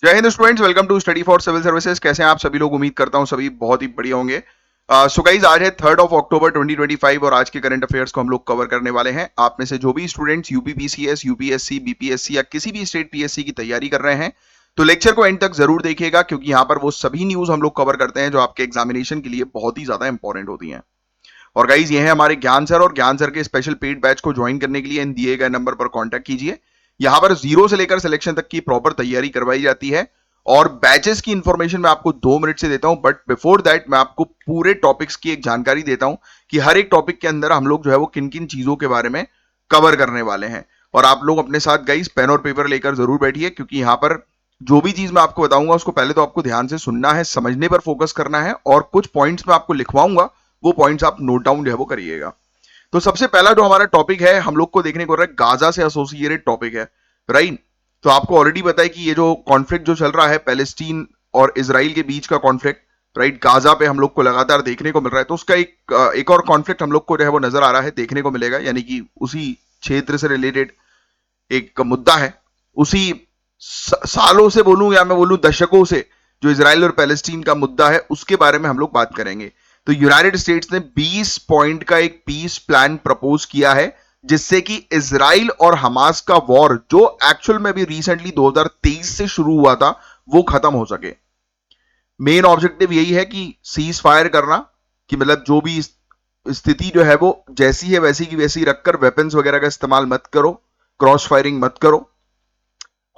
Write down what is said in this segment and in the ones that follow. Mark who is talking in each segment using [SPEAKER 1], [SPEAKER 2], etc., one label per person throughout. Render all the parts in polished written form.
[SPEAKER 1] जय हिंद students, welcome to study for civil services. कैसे हैं आप सभी लोग? उम्मीद करता हूं सभी बहुत ही बढ़िया होंगे। सो गाइज, आज है 3 अक्टूबर 2025 और आज के करंट अफेयर्स को हम लोग कवर करने वाले हैं। आप में से जो भी स्टूडेंट्स यूपीपीसीएस, यूपीएससी, बीपीएससी या किसी भी स्टेट पीएससी की तैयारी कर रहे हैं तो लेक्चर को एंड तक जरूर देखिएगा, क्योंकि यहाँ पर वो सभी न्यूज हम लोग कवर करते हैं जो आपके एग्जामिनेशन के लिए बहुत ही ज्यादा इंपॉर्टेंट होती हैं। और गाइज, ये है हमारे ज्ञान सर, और ज्ञान सर के स्पेशल पेड बैच को ज्वाइन करने के लिए इन दिए गए नंबर पर कॉन्टैक्ट कीजिए। यहाँ पर जीरो से लेकर सिलेक्शन तक की प्रॉपर तैयारी करवाई जाती है और बैचेस की इंफॉर्मेशन मैं आपको 2 मिनट से देता हूं, बट बिफोर दैट मैं आपको पूरे टॉपिक्स की एक जानकारी देता हूं कि हर एक टॉपिक के अंदर हम लोग जो है वो किन किन चीजों के बारे में कवर करने वाले हैं। और आप लोग अपने साथ गाइस पेन और पेपर लेकर जरूर बैठिए, क्योंकि यहां पर जो भी चीज मैं आपको बताऊंगा उसको पहले तो आपको ध्यान से सुनना है, समझने पर फोकस करना है, और कुछ पॉइंट्स मैं आपको लिखवाऊंगा, वो पॉइंट्स आप नोट डाउन जो है वो करिएगा। तो सबसे पहला जो हमारा टॉपिक है हम लोग को देखने को रहा है, गाजा से एसोसिएटेड टॉपिक है, राइट। तो आपको ऑलरेडी पता है कि ये जो कॉन्फ्लिक्ट जो चल रहा है पैलेस्टीन और इसराइल के बीच का कॉन्फ्लिक्ट, राइट, गाजा पे हम लोग को लगातार देखने को मिल रहा है। तो उसका एक और कॉन्फ्लिक्ट हम लोग को जो है वो नजर आ रहा है, देखने को मिलेगा, यानी कि उसी क्षेत्र से रिलेटेड एक मुद्दा है। उसी सालों से बोलूं या मैं बोलूं दशकों से जो इसराइल और पैलेस्टीन का मुद्दा है उसके बारे में हम लोग बात करेंगे। तो यूनाइटेड स्टेट्स ने 20 पॉइंट का एक पीस प्लान प्रपोज किया है, जिससे कि इसराइल और हमास का वॉर जो एक्चुअल में भी रिसेंटली 2023 से शुरू हुआ था वो खत्म हो सके। मेन ऑब्जेक्टिव यही है कि सीज फायर करना, कि मतलब जो भी स्थिति जो है वो जैसी है वैसी की वैसी रखकर वेपन्स वगैरह का इस्तेमाल मत करो, क्रॉस फायरिंग मत करो,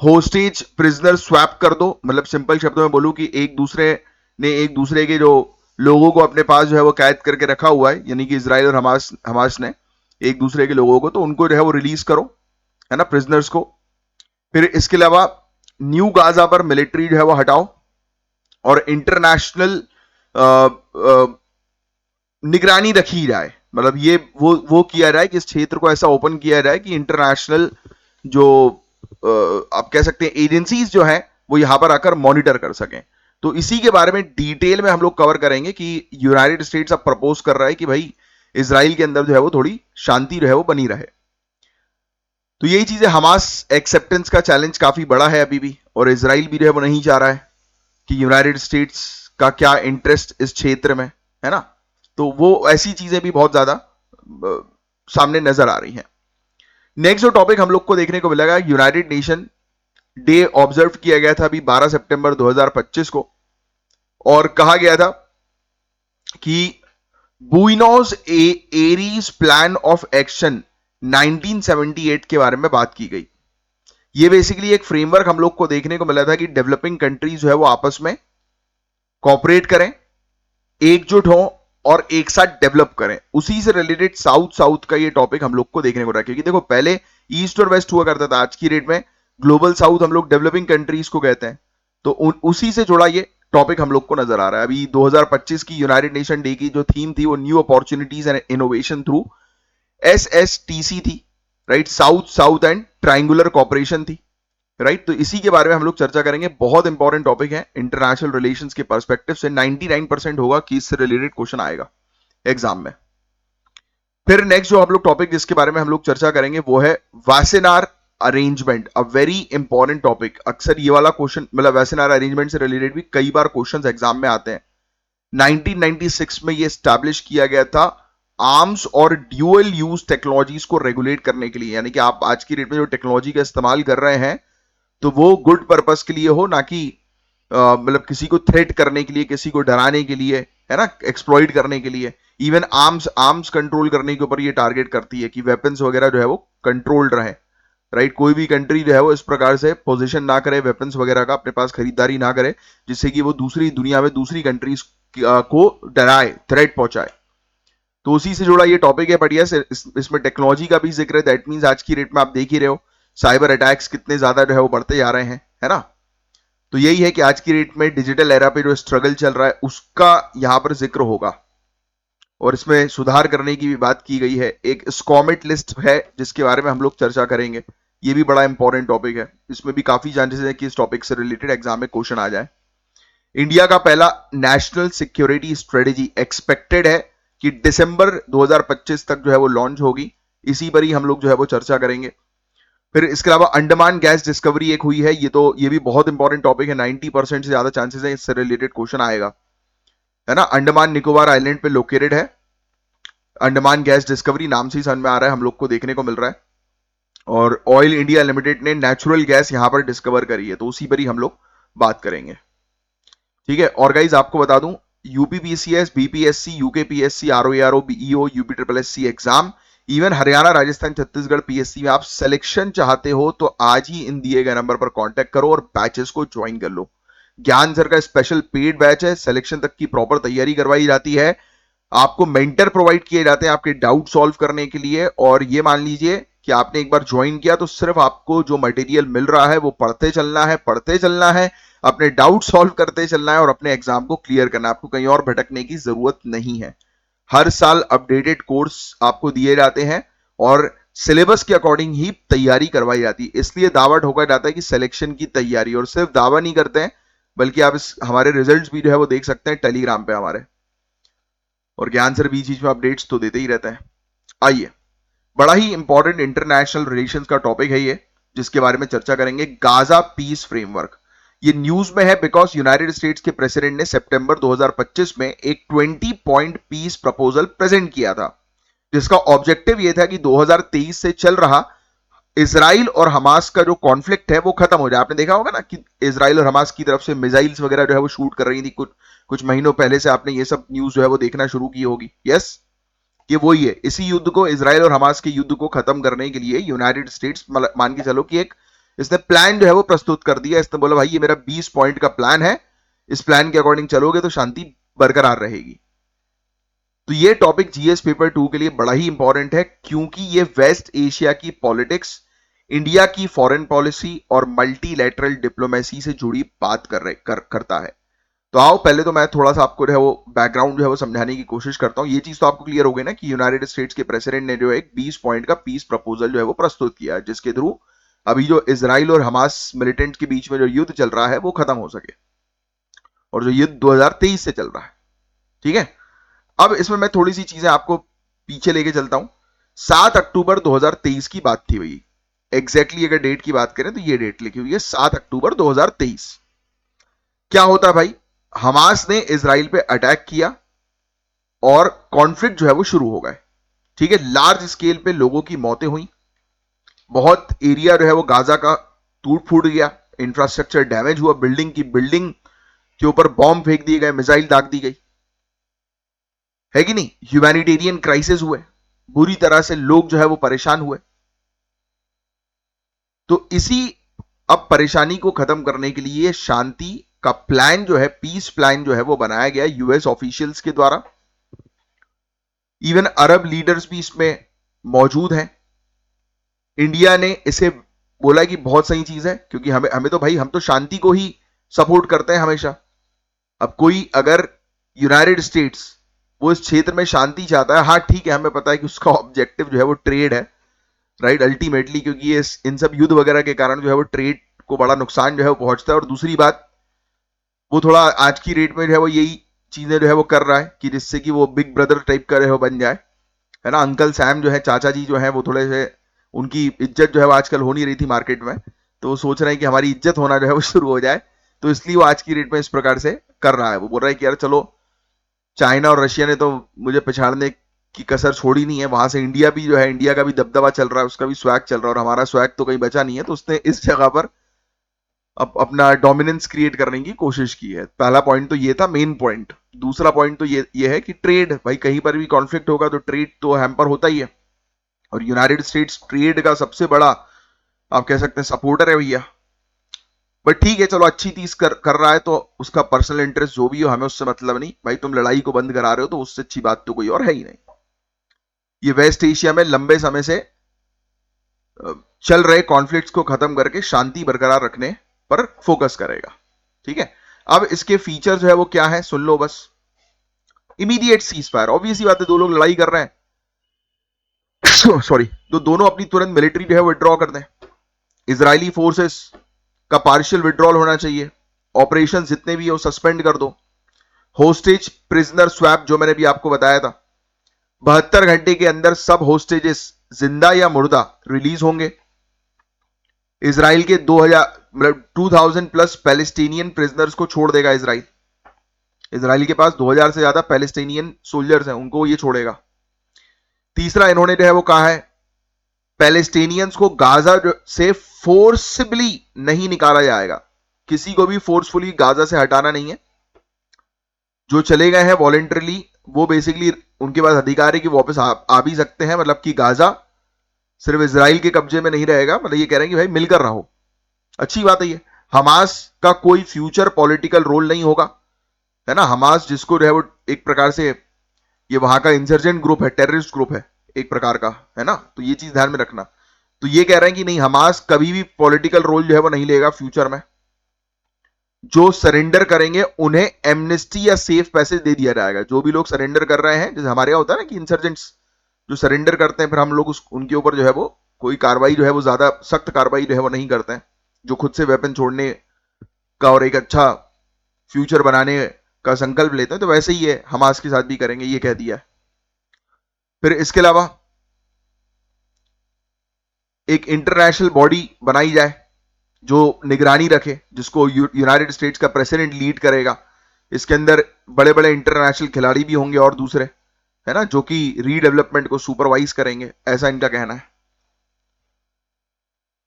[SPEAKER 1] होस्टेज प्रिजनर स्वैप कर दो। मतलब सिंपल शब्दों में बोलूं कि एक दूसरे के जो लोगों को अपने पास जो है वो कैद करके रखा हुआ है, यानी कि इसराइल और हमास ने एक दूसरे के लोगों को, तो उनको जो है वो रिलीज करो, है ना, प्रिजनर्स को। फिर इसके अलावा न्यू गाजा पर मिलिट्री जो है वो हटाओ और इंटरनेशनल निगरानी रखी जाए। मतलब ये वो किया जाए कि इस क्षेत्र को ऐसा ओपन किया जाए कि इंटरनेशनल जो आप कह सकते हैं एजेंसीज जो है वो यहां पर आकर मॉनिटर कर सकें। तो इसी के बारे में डिटेल में हम लोग कवर करेंगे कि यूनाइटेड स्टेट्स अब प्रपोज कर रहा है कि भाई इसराइल के अंदर जो है वो थोड़ी शांति जो है वो बनी रहे। तो यही चीजें, हमास एक्सेप्टेंस का चैलेंज काफी बड़ा है अभी भी, और इसराइल भी जो है वो नहीं चाह रहा है कि यूनाइटेड स्टेट्स का क्या इंटरेस्ट इस क्षेत्र में, है ना। तो वो ऐसी चीजें भी बहुत ज्यादा सामने नजर आ रही हैं। नेक्स्ट जो टॉपिक हम लोग को देखने को मिलेगा, यूनाइटेड नेशन डे ऑब्जर्व किया गया था अभी 12 सितंबर 2025 को, और कहा गया था कि बुइनोस एरीज प्लान ऑफ एक्शन 1978 के बारे में बात की गई। ये बेसिकली एक फ्रेमवर्क हम लोग को देखने को मिला था कि डेवलपिंग कंट्रीज जो है वो आपस में कॉपरेट करें, एकजुट हो और एक साथ डेवलप करें। उसी से रिलेटेड साउथ साउथ का ये टॉपिक हम लोग को देखने को रहा, क्योंकि देखो पहले ईस्ट और वेस्ट हुआ करता था, आज की डेट में ग्लोबल साउथ हम लोग डेवलपिंग कंट्रीज को कहते हैं। तो उसी से जुड़ा ये टॉपिक हम लोग को नजर आ रहा है। अभी 2025 की यूनाइटेड नेशन डे की जो थीम थी वो new opportunities and innovation through SSTC थी, right, south south and triangular cooperation थी, राइट। तो इसी के बारे में हम लोग चर्चा करेंगे। बहुत इंपॉर्टेंट टॉपिक है इंटरनेशनल रिलेशंस के पर्सपेक्टिव से। 99% होगा कि इससे रिलेटेड क्वेश्चन आएगा एग्जाम में। फिर नेक्स्ट जो हम लोग टॉपिक जिसके बारे में हम लोग चर्चा करेंगे वो है Wassenaar arrangement, a very important topic. अक्सर ये वाला क्वेश्चन, मतलब वासेनार अरेंजमेंट से रिलेटेड भी कई बार क्वेश्चंस एग्जाम में आते हैं। 1996 में ये स्टैब्लिश किया गया था आर्म्स और ड्यूअल यूज टेक्नोलॉजीज को रेगुलेट करने के लिए, यानी कि आप आज की डेट में जो टेक्नोलॉजी का इस्तेमाल कर रहे हैं तो वो गुड पर्पस के लिए हो, ना कि मतलब किसी को थ्रेट करने के लिए, किसी को डराने के लिए, है ना, एक्सप्लॉइट करने के लिए। इवन आर्म्स कंट्रोल करने के ऊपर ये टारगेट करती है कि वेपन्स वगैरह जो है वो कंट्रोल्ड रहे, राइट। कोई भी कंट्री जो है वो इस प्रकार से पोजीशन ना करे वेपन्स वगैरह का, अपने पास खरीदारी ना करे जिससे कि वो दूसरी दुनिया में दूसरी कंट्रीज को डराए, थ्रेट पहुंचाए। तो उसी से जुड़ा ये टॉपिक है बढ़िया से। इसमें टेक्नोलॉजी का भी जिक्र है। दैट मींस आज की डेट में आप देख ही रहे हो साइबर अटैक्स कितने ज्यादा जो है वो बढ़ते जा रहे हैं, है ना। तो यही है कि आज की डेट में डिजिटल एरा पे जो स्ट्रगल चल रहा है उसका यहां पर जिक्र होगा, और इसमें सुधार करने की भी बात की गई है। एक स्कॉमेट लिस्ट है जिसके बारे में हम लोग चर्चा करेंगे। ये भी बड़ा इंपॉर्टेंट टॉपिक है, इसमें भी काफी चांसेस है कि इस टॉपिक से रिलेटेड एग्जाम में क्वेश्चन आ जाए। इंडिया का पहला नेशनल सिक्योरिटी स्ट्रेटेजी एक्सपेक्टेड है कि दिसंबर 2025 तक जो है वो लॉन्च होगी। इसी पर ही हम लोग जो है वो चर्चा करेंगे। फिर इसके अलावा अंडमान गैस डिस्कवरी एक हुई है, ये भी बहुत इंपॉर्टेंट टॉपिक है, 90% से ज्यादा चांसेस है इससे रिलेटेड क्वेश्चन आएगा, है ना। अंडमान निकोबार आइलैंड पे लोकेटेड है अंडमान गैस डिस्कवरी, नाम से ही समझ में आ रहा है, हम लोग को देखने को मिल रहा है। और ऑयल इंडिया लिमिटेड ने नेचुरल गैस यहां पर डिस्कवर करी है, तो उसी पर ही हम लोग बात करेंगे, ठीक है। और गाइज आपको बता दूं, UPPCS, BPSC, UKPSC, RO ARO, BEO, UP triple SC exam, even Haryana, Rajasthan, Chhattisgarh PSC में आप सिलेक्शन चाहते हो तो आज ही इन दिए गए नंबर पर कांटेक्ट करो और बैचेस को ज्वाइन कर लो। ज्ञान सर का स्पेशल पेड बैच है, सिलेक्शन तक की प्रॉपर तैयारी करवाई जाती है, आपको मेंटर प्रोवाइड किए जाते हैं आपके डाउट सॉल्व करने के लिए। और ये मान लीजिए कि आपने एक बार ज्वाइन किया तो सिर्फ आपको जो मटेरियल मिल रहा है वो पढ़ते चलना है, अपने डाउट सॉल्व करते चलना है और अपने एग्जाम को क्लियर करना है, आपको कहीं और भटकने की जरूरत नहीं है। हर साल अपडेटेड कोर्स आपको दिए जाते हैं और सिलेबस के अकॉर्डिंग ही तैयारी करवाई जाती है, इसलिए दावा ठोका जाता है कि सिलेक्शन की तैयारी, और सिर्फ दावा नहीं करते हैं बल्कि आप हमारे रिजल्ट्स भी जो है वो देख सकते हैं टेलीग्राम पे हमारे, और ज्ञान सर बीच बीच में अपडेट्स तो देते ही रहते हैं। आइए, बड़ा ही इंपॉर्टेंट इंटरनेशनल रिलेशंस का टॉपिक है ये, जिसके बारे में चर्चा करेंगे, गाजा पीस फ्रेमवर्क। ये न्यूज में है बिकॉज यूनाइटेड स्टेट्स के प्रेसिडेंट ने सितंबर 2025 में एक 20 पॉइंट पीस प्रपोजल प्रेजेंट किया था, जिसका ऑब्जेक्टिव यह था कि 2023 से चल रहा इजराइल और हमास का जो कॉन्फ्लिक्ट है वो खत्म हो जाए। आपने देखा होगा ना कि इजराइल और हमास की तरफ से मिसाइल्स वगैरह जो है वो शूट कर रही थी कुछ महीनों पहले से, आपने ये सब न्यूज जो है वो देखना शुरू की होगी। यस, ये वही है, इसी युद्ध को, इजराइल और हमास के युद्ध को खत्म करने के लिए यूनाइटेड स्टेट्स मान के चलो कि एक इसने प्लान जो है वो प्रस्तुत कर दिया। इसने बोला भाई ये मेरा 20 पॉइंट का प्लान है, इस प्लान के अकॉर्डिंग चलोगे तो शांति बरकरार रहेगी। तो ये टॉपिक जीएस पेपर 2 के लिए बड़ा ही इंपॉर्टेंट है, क्योंकि ये वेस्ट एशिया की पॉलिटिक्स, इंडिया की फॉरेन पॉलिसी और मल्टीलैटरल डिप्लोमेसी से जुड़ी बात करता है। तो आओ पहले तो मैं थोड़ा सा आपको जो है वो बैकग्राउंड जो है वो समझाने की कोशिश करता हूं। ये चीज तो आपको क्लियर हो गई ना कि यूनाइटेड स्टेट्स के प्रेसिडेंट ने जो है एक 20 पॉइंट का पीस प्रपोजल जो है वो प्रस्तुत किया है, जिसके थ्रू अभी जो इजराइल और हमास मिलिटेंट्स के बीच में जो युद्ध चल रहा है वो खत्म हो सके, और जो युद्ध 2023 से चल रहा है, ठीक है। अब इसमें मैं थोड़ी सी चीजें आपको पीछे लेके चलता हूं। 7 अक्टूबर 2023 की बात थी भाई, एग्जैक्टली अगर डेट की बात करें तो ये डेट लिखी हुई है 7 अक्टूबर 2023। क्या होता है भाई, हमास ने इजराइल पे अटैक किया और कॉन्फ्लिक्ट जो है वो शुरू हो गए, ठीक है। लार्ज स्केल पे लोगों की मौतें हुई, बहुत एरिया जो है वो गाजा का टूट फूट गया, इंफ्रास्ट्रक्चर डैमेज हुआ, बिल्डिंग के ऊपर बॉम्ब फेंक दिए गए, मिसाइल दाग दी गई, है कि नहीं। ह्यूमैनिटेरियन क्राइसिस हुए, बुरी तरह से लोग जो है वो परेशान हुए। तो इसी अब परेशानी को खत्म करने के लिए शांति का प्लान जो है, पीस प्लान जो है वो बनाया गया यूएस ऑफिशियल्स के द्वारा। इवन अरब लीडर्स भी इसमें मौजूद हैं। इंडिया ने इसे बोला कि बहुत सही चीज है, क्योंकि हमें तो भाई, हम तो शांति को ही सपोर्ट करते हैं हमेशा। अब कोई अगर यूनाइटेड स्टेट्स वो इस क्षेत्र में शांति चाहता है, हाँ ठीक है, हमें पता है कि उसका ऑब्जेक्टिव जो है वो ट्रेड है, राइट, अल्टीमेटली, क्योंकि ये इन सब युद्ध वगैरह के कारण जो है वो ट्रेड को बड़ा नुकसान जो है वो पहुंचता है। और दूसरी बात, वो थोड़ा आज की रेट में जो है वो यही चीजें जो है वो कर रहा है कि जिससे कि वो बिग ब्रदर टाइप का जो है बन जाए, है ना। अंकल सैम जो है, चाचा जी जो है वो थोड़े से, उनकी इज्जत जो है वो आजकल हो नहीं रही थी मार्केट में, तो वो सोच रहे हैं कि हमारी इज्जत होना जो है वो शुरू हो जाए, तो इसलिए वो आज की रेट में इस प्रकार से कर रहा है। वो बोल रहा है कि यार चलो, चाइना और रशिया ने तो मुझे पछाड़ने की कसर छोड़ी नहीं है, वहां से इंडिया भी जो है, इंडिया का भी दबदबा चल रहा है, उसका भी स्वैग चल रहा है, और हमारा स्वैग तो कहीं बचा नहीं है, तो उसने इस जगह पर अपना डोमिनेंस क्रिएट करने की कोशिश की है। पहला पॉइंट तो ये था, मेन पॉइंट। दूसरा पॉइंट तो ये है कि ट्रेड, भाई कहीं पर भी कॉन्फ्लिक्ट होगा तो ट्रेड तो हैम्पर होता ही है, और यूनाइटेड स्टेट्स ट्रेड का सबसे बड़ा, आप कह सकते हैं, सपोर्टर है भैया। बट ठीक है, चलो अच्छी चीज कर रहा है, तो उसका पर्सनल इंटरेस्ट जो भी हो, हमें उससे मतलब नहीं भाई। तुम लड़ाई को बंद करा रहे हो तो उससे अच्छी बात तो कोई और है ही नहीं। ये वेस्ट एशिया में लंबे समय से चल रहे कॉन्फ्लिक्ट्स को खत्म करके शांति बरकरार रखने पर फोकस करेगा, ठीक है। अब इसके फीचर जो है वो क्या है, सुन लो बस। इमीडिएट सीज फायर, ऑब्वियसली बात है, दो लोग लड़ाई कर रहे हैं सॉरी, तो दोनों अपनी तुरंत मिलिट्री जो है विड्रॉ कर दें। इजरायली फोर्सेस का पार्शियल विड्रॉल होना चाहिए, ऑपरेशन जितने भी हो सस्पेंड कर दो। होस्टेज प्रिजनर स्वैप, जो मैंने भी आपको बताया था, 72 घंटे के अंदर सब होस्टेजेस जिंदा या मुर्दा रिलीज होंगे। इसराइल के 2000 मतलब 2000 प्लस पैलेस्टीनियन प्रिजनर्स को छोड़ देगा इसराइल। इसराइल के पास 2000 से ज्यादा पैलेस्टीनियन सोल्जर्स हैं, उनको ये छोड़ेगा। तीसरा इन्होंने जो है वो कहा है पैलेस्टीनियंस को गाजा से फोर्सबली नहीं निकाला जाएगा, किसी को भी फोर्सफुली गाजा से हटाना नहीं है। जो चले गए हैं वॉलेंटरली वो बेसिकली उनके पास अधिकार है कि वापस आ भी सकते हैं, मतलब कि गाजा सिर्फ इसराइल के कब्जे में नहीं रहेगा, मतलब ये कह रहे हैं कि भाई मिलकर रहो। अच्छी बात है ये। हमास का कोई फ्यूचर पॉलिटिकल रोल नहीं होगा, है ना। हमास जिसको जो है वो एक प्रकार से ये वहां का इंसर्जेंट ग्रुप है, टेररिस्ट ग्रुप है एक प्रकार का, है ना। तो ये चीज ध्यान में रखना। तो ये कह रहे हैं कि नहीं, हमास कभी भी पॉलिटिकल रोल जो है वो नहीं लेगा फ्यूचर में। जो सरेंडर करेंगे उन्हें एमनेस्टी या सेफ पैसेज दे दिया जाएगा। जो भी लोग सरेंडर कर रहे हैं, जैसे हमारे यहाँ होता है ना कि इंसर्जेंट्स जो सरेंडर करते हैं, फिर हम लोग उनके ऊपर जो है वो कोई कार्रवाई जो है वो ज्यादा सख्त कार्रवाई जो है वो नहीं करते हैं, जो खुद से वेपन छोड़ने का और एक अच्छा फ्यूचर बनाने का संकल्प लेते हैं। तो वैसे ही है, हमास के साथ भी करेंगे, ये कह दिया है। फिर इसके अलावा एक इंटरनेशनल बॉडी बनाई जाए जो निगरानी रखे, जिसको यूनाइटेड स्टेट्स का प्रेसिडेंट लीड करेगा। इसके अंदर बड़े बड़े इंटरनेशनल खिलाड़ी भी होंगे और दूसरे, है ना, जो कि रीडेवलपमेंट को सुपरवाइज करेंगे, ऐसा इनका कहना है।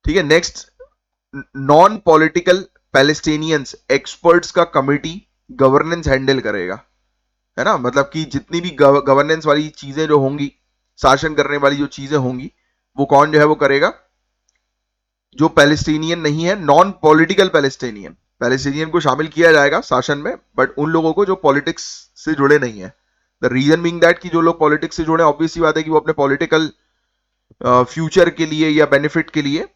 [SPEAKER 1] ठीक है। Next, non political Palestinians experts का कमिटी गवर्नेंस हैंडल करेगा, है ना। मतलब कि जितनी भी गवर्नेंस वाली चीजें जो होंगी, शासन करने वाली जो चीजें होंगी, वो कौन जो है वो करेगा, जो पैलेस्टीनियन नहीं है, नॉन पॉलिटिकल पैलेस्टीनियन। पैलेस्टीनियन को शामिल किया जाएगा शासन में, बट उन लोगों को जो पॉलिटिक्स से जुड़े नहीं है। द रीजन बीइंग दैट कि जो लोग पॉलिटिक्स से जुड़े, ऑब्वियसली बात है कि वो अपने पॉलिटिकल फ्यूचर के लिए या बेनिफिट के लिए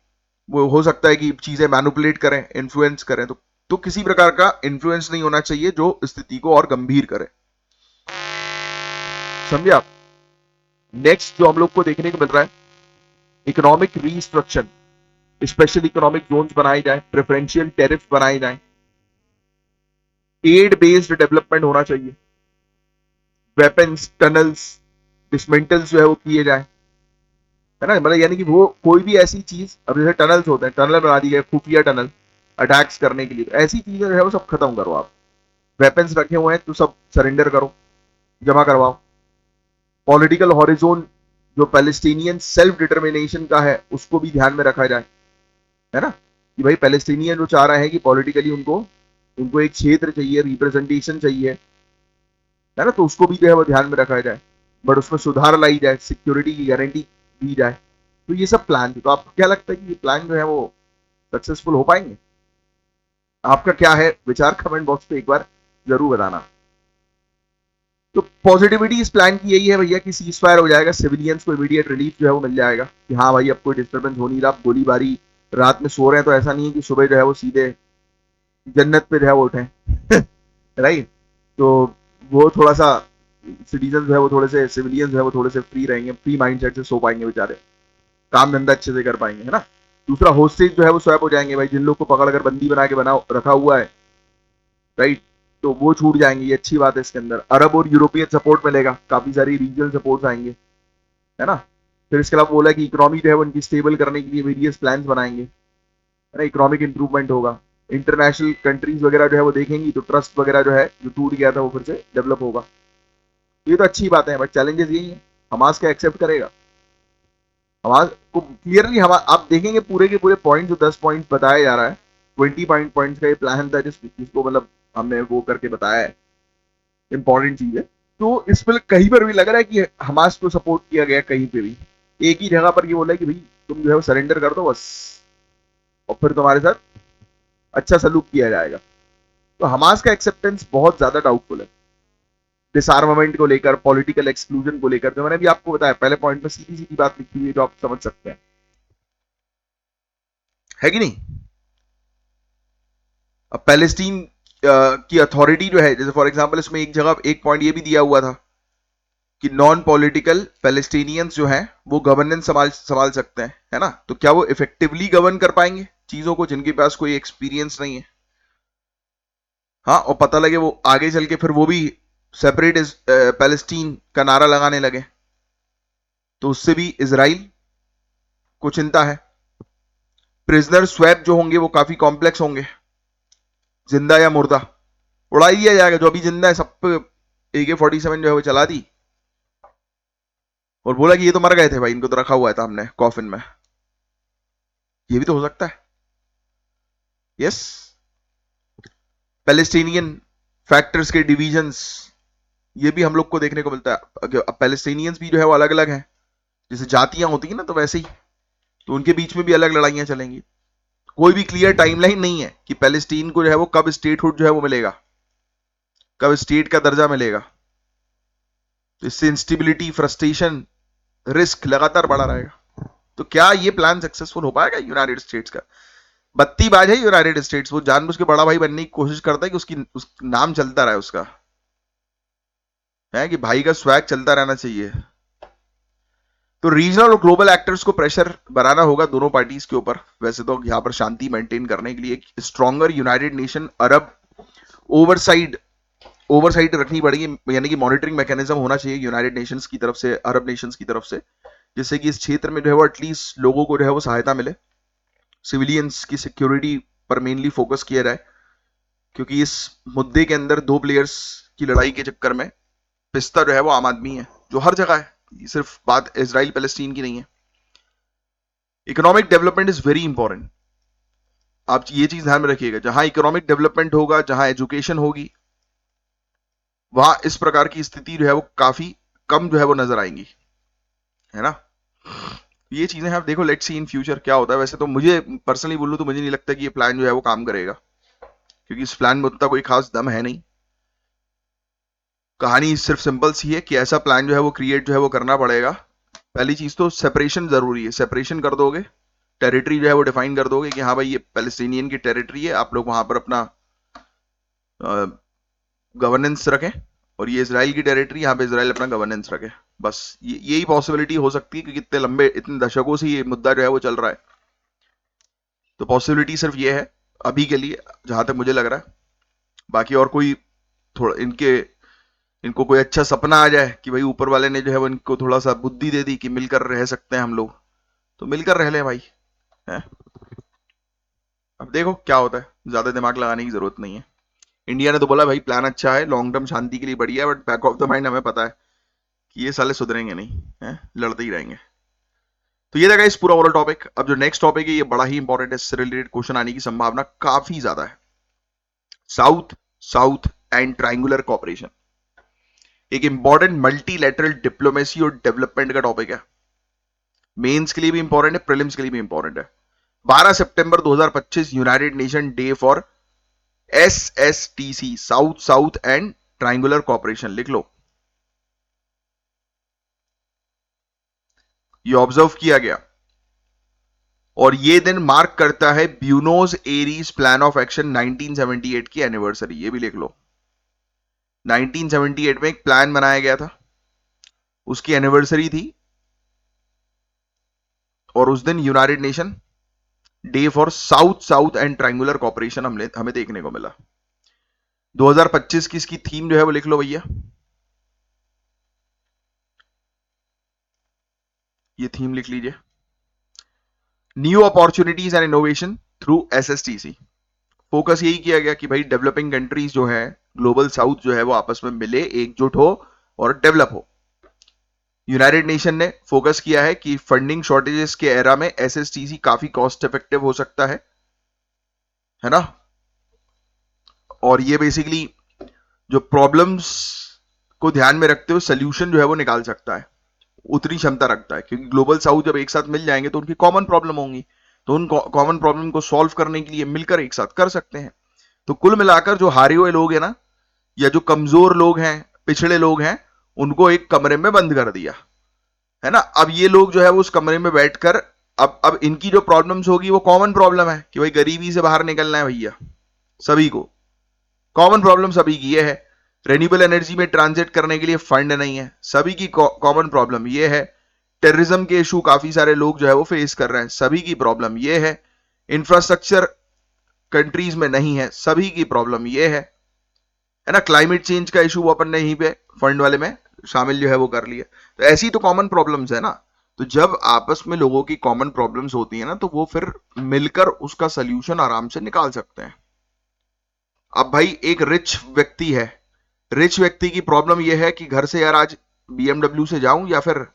[SPEAKER 1] वो हो सकता है कि चीजें मैनिपुलेट करें, इन्फ्लुएंस करें। तो किसी प्रकार का इन्फ्लुएंस नहीं होना चाहिए जो स्थिति को और गंभीर करे। समझे आप। नेक्स्ट जो हम लोग को देखने को मिल रहा है, economic restructure, special economic zones बनाए जाए, प्रेफरेंशियल टैरिफ बनाए जाए, एड बेस्ड डेवलपमेंट होना चाहिए, वेपन्स, टनल्स, डिसमेंटल्स जो है वो किए जाए, है ना। मतलब यानी कि वो कोई भी ऐसी चीज, अब जैसे टनल्स होते हैं, टनल बना दी है, खुफिया टनल अटैक्स करने के लिए, तो ऐसी चीजें जो है वो सब खत्म करो आप। वेपन्स रखे हुए हैं तो सब सरेंडर करो, जमा करवाओ। पॉलिटिकल हॉरिजोन जो पैलेस्टीनियन सेल्फ डिटर्मिनेशन का है उसको भी ध्यान में रखा जाए, है ना, कि भाई पैलेस्टीनियन जो चाह रहे हैं कि पॉलिटिकली उनको उनको एक क्षेत्र चाहिए, रिप्रेजेंटेशन चाहिए, है ना, तो उसको भी जो है वो ध्यान में रखा जाए, बट उसमें सुधार लाई जाए, सिक्योरिटी की गारंटी दी जाए। तो ये सब प्लान थे। तो आपको क्या लगता है कि ये प्लान जो है वो सक्सेसफुल हो पाएंगे? आपका क्या है विचार, कमेंट बॉक्स पे एक बार जरूर बताना। तो पॉजिटिविटी इस प्लान की यही है भैया कि सीज फायर हो जाएगा, सिविलियंस को इमीडिएट रिलीफ जो है वो मिल जाएगा, कि हाँ भाई अब कोई डिस्टर्बेंस हो नहीं रहा, गोलीबारी रात में सो रहे हैं तो ऐसा नहीं है कि सुबह जो है वो सीधे जन्नत पे जो है वो उठे राइट। तो वो थोड़ा सा सिटीजन जो है वो थोड़े से, सिविलियंस जो है वो थोड़े से फ्री रहेंगे, फ्री माइंडसेट से सो पाएंगे बेचारे, काम धंधा अच्छे से कर पाएंगे, है ना। दूसरा, होस्टेज जो है वो स्वैप हो जाएंगे भाई, जिन लोग को पकड़ कर बंदी बना के बना रखा हुआ है, राइट, तो वो छूट जाएंगे, ये अच्छी बात है। इसके अंदर अरब और यूरोपियन सपोर्ट मिलेगा, काफी सारी रीजनल सपोर्ट आएंगे, है ना। फिर इसके अलावा बोला कि इकोनॉमी जो है उनकी स्टेबल करने के लिए वेरियस प्लान बनाएंगे, है ना, इकोनॉमिक इंप्रूवमेंट होगा, इंटरनेशनल कंट्रीज वगैरह जो है वो देखेंगी, तो ट्रस्ट वगैरह जो है जो टूट गया था वो फिर से डेवलप होगा। तो ये तो अच्छी बात है, बट चैलेंजेस यही है, हमास क्या एक्सेप्ट करेगा? हमास को क्लियरली, हम आप देखेंगे पूरे के पूरे पॉइंट, जो 10 पॉइंट बताया जा रहा है, 20 पॉइंट्स का ये प्लान था जिसको मतलब हमने वो करके बताया है, इंपॉर्टेंट चीज है। तो इसमें कहीं पर भी लग रहा है कि हमास को सपोर्ट किया गया, कहीं पे भी एक ही जगह पर ये बोला है कि भाई तुम जो है सरेंडर कर दो बस, और फिर तुम्हारे साथ अच्छा सलूक किया जाएगा। तो हमास का एक्सेप्टेंस बहुत ज्यादा डाउटफुल है, डिसआर्मामेंट को लेकर, पॉलिटिकल एक्सक्लूजन को लेकर, जो मैंने भी आपको बताया पहले पॉइंट में, सीधी सीधी बात लिखी हुई है जो आप समझ सकते हैं, है कि नहीं। अब पैलेस्टीन की अथॉरिटी जो है, जैसे फॉर एग्जांपल इसमें एक जगह एक पॉइंट ये भी दिया हुआ था कि नॉन पॉलिटिकल पैलेस्टीनियंस जो हैं वो गवर्नेंस संभाल सकते हैं, है ना। तो क्या वो इफेक्टिवली गवर्न कर पाएंगे चीजों को, जिनके पास कोई एक्सपीरियंस नहीं है? हाँ, और पता लगे वो आगे चल के फिर वो भी सेपरेट पैलेस्टीन का नारा लगाने लगे, तो उससे भी इजराइल को चिंता है। प्रिजनर स्वैप जो होंगे वो काफी कॉम्प्लेक्स होंगे, जिंदा या मुर्दा उड़ा दिया जाएगा। जो अभी जिंदा है सब पे AK-47 जो है वो चला दी और बोला कि ये तो मर गए थे भाई, इनको तो रखा हुआ था हमने कॉफिन में। ये भी तो हो सकता है। यस, पैलेस्टीनियन फैक्टर्स के डिविजन्स, ये भी हम लोग को देखने को मिलता है। अब पैलेस्टीनियंस भी जो है वो अलग अलग हैं, जैसे जातियां होती है ना, तो वैसे ही तो उनके बीच में भी अलग लड़ाइयां चलेंगी। कोई भी क्लियर टाइमलाइन नहीं है कि पैलेस्टीन को जो है वो कब स्टेटहुड जो है वो मिलेगा, कब स्टेट का दर्जा मिलेगा। तो इससे इंस्टेबिलिटी, फ्रस्ट्रेशन, रिस्क लगातार बढ़ा रहेगा। तो क्या ये प्लान सक्सेसफुल हो पाएगा यूनाइटेड स्टेट्स का? बत्तीबाज है यूनाइटेड स्टेट्स, वो जानबूझ के बड़ा भाई बनने की कोशिश करता है कि उस नाम चलता रहे उसका, है कि भाई का स्वैग चलता रहना चाहिए। तो रीजनल और ग्लोबल एक्टर्स को प्रेशर बनाना होगा दोनों पार्टीज के ऊपर। वैसे तो यहां पर शांति मेंटेन करने के लिए एक स्ट्रॉन्गर यूनाइटेड नेशन अरब ओवरसाइट रखनी पड़ेगी, यानी कि मॉनिटरिंग मैकेनिज्म होना चाहिए यूनाइटेड नेशंस की तरफ से, अरब नेशंस की तरफ से, जिससे कि इस क्षेत्र में जो है वो एटलीस्ट लोगों को जो है वो सहायता मिले, सिविलियंस की सिक्योरिटी पर मेनली फोकस किया जाए। क्योंकि इस मुद्दे के अंदर दो प्लेयर्स की लड़ाई के चक्कर में पिस्ता जो है वो आम आदमी है, जो हर जगह है, सिर्फ बात इजराइल पैलेस्टीन की नहीं है। Economic development is very important. आप ये चीज ध्यान में रखिएगा, जहां इकोनॉमिक डेवलपमेंट होगा, जहां एजुकेशन होगी, वहां इस प्रकार की स्थिति जो है वो काफी कम जो है वो नजर आएंगी, है ना। ये चीजें आप देखो, लेट्स सी इन फ्यूचर क्या होता है। वैसे तो मुझे पर्सनली बोलूं तो मुझे नहीं लगता कि ये प्लान जो है वो काम करेगा, क्योंकि इस प्लान में उतना कोई खास दम है नहीं। कहानी सिर्फ सिंपल सी है कि ऐसा प्लान जो है वो क्रिएट जो है वो करना पड़ेगा। पहली चीज तो सेपरेशन जरूरी है, सेपरेशन कर दोगे, टेरिटरी जो है वो डिफाइन कर दोगे कि हाँ भाई ये पैलेस्टीनियन की टेरिटरी है, आप लोग वहां पर अपना गवर्नेंस रखें, और ये इजराइल की टेरिटरी, यहाँ पे इजराइल अपना गवर्नेंस रखे। बस यही पॉसिबिलिटी हो सकती है, क्योंकि इतने लंबे, इतने दशकों से ये मुद्दा जो है वो चल रहा है। तो पॉसिबिलिटी सिर्फ ये है अभी के लिए, जहां तक मुझे लग रहा है। बाकी और कोई थोड़ा इनको कोई अच्छा सपना आ जाए कि भाई ऊपर वाले ने जो है वो इनको थोड़ा सा बुद्धि दे दी कि मिलकर रह सकते हैं हम लोग, तो मिलकर रह लें भाई, है। अब देखो क्या होता है, ज्यादा दिमाग लगाने की जरूरत नहीं है। इंडिया ने तो बोला भाई प्लान अच्छा है, लॉन्ग टर्म शांति के लिए बढ़िया है, but back of the mind हमें पता है कि ये साले सुधरेंगे नहीं, है, लड़ते ही रहेंगे। तो ये था गाइस पूरा ओवरऑल टॉपिक। अब जो नेक्स्ट टॉपिक है ये बड़ा ही इंपॉर्टेंट है, इससे रिलेटेड क्वेश्चन आने की संभावना काफी ज्यादा है। South south and triangular cooperation एक इंपॉर्टेंट मल्टीलैटरल डिप्लोमेसी और डेवलपमेंट का टॉपिक है। मेंस के लिए भी इंपॉर्टेंट है, प्रीलिम्स के लिए भी इंपॉर्टेंट है। 12 सितंबर 2025 United Nation day for SSTC, south south and triangular cooperation, लिख लो। ये ऑब्जर्व किया गया और ये दिन मार्क करता है Buenos Aries plan of action 1978 की एनिवर्सरी, ये भी लिख लो। 1978 में एक प्लान बनाया गया था, उसकी एनिवर्सरी थी, और उस दिन United Nation day for south south and triangular cooperation हमें देखने को मिला। 2025 की इसकी थीम जो है वो लिख लो भैया, ये थीम लिख लीजिए, new opportunities and innovation through SSTC। Focus यही किया गया कि भाई डेवलपिंग कंट्रीज जो है, ग्लोबल साउथ जो है वो आपस में मिले, एकजुट हो और डेवलप हो। यूनाइटेड नेशन ने फोकस किया है कि फंडिंग शॉर्टेजेस के एरा में SSTC काफी कॉस्ट इफेक्टिव हो सकता है ना। और ये बेसिकली जो प्रॉब्लम्स को ध्यान में रखते हुए सोल्यूशन जो है वो निकाल सकता है, उतनी क्षमता रखता है। क्योंकि ग्लोबल साउथ जब एक साथ मिल जाएंगे तो उनकी कॉमन प्रॉब्लम होंगी, तो उन कॉमन प्रॉब्लम को सॉल्व करने के लिए मिलकर एक साथ कर सकते हैं। तो कुल मिलाकर जो हारे हुए लोग हैं ना, या जो कमजोर लोग हैं, पिछड़े लोग हैं, उनको एक कमरे में बंद कर दिया, है ना। अब ये लोग जो है वो उस कमरे में बैठकर अब इनकी जो प्रॉब्लम्स होगी वो कॉमन प्रॉब्लम है कि भाई गरीबी से बाहर निकलना है भैया, सभी को कॉमन प्रॉब्लम सभी की ये है। रेन्यूएबल एनर्जी में ट्रांजिट करने के लिए फंड नहीं है, सभी की कॉमन प्रॉब्लम ये है। टेररिज्म के इशू काफी सारे लोग जो है वो फेस कर रहे हैं, सभी की प्रॉब्लम ये है। इंफ्रास्ट्रक्चर कंट्रीज में नहीं है, सभी की प्रॉब्लम ये है ना। क्लाइमेट चेंज का इशू वो अपन ने यहीं पे फंड वाले में शामिल जो है वो कर लिया। तो ऐसी तो कॉमन प्रॉब्लम्स है ना। तो जब आपस में लोगों की कॉमन प्रॉब्लम्स होती है ना, तो वो फिर मिलकर उसका सल्यूशन आराम से निकाल सकते हैं। अब भाई एक रिच व्यक्ति है, रिच व्यक्ति की प्रॉब्लम यह है कि घर से यार आज बीएमडब्ल्यू से जाऊं या फिर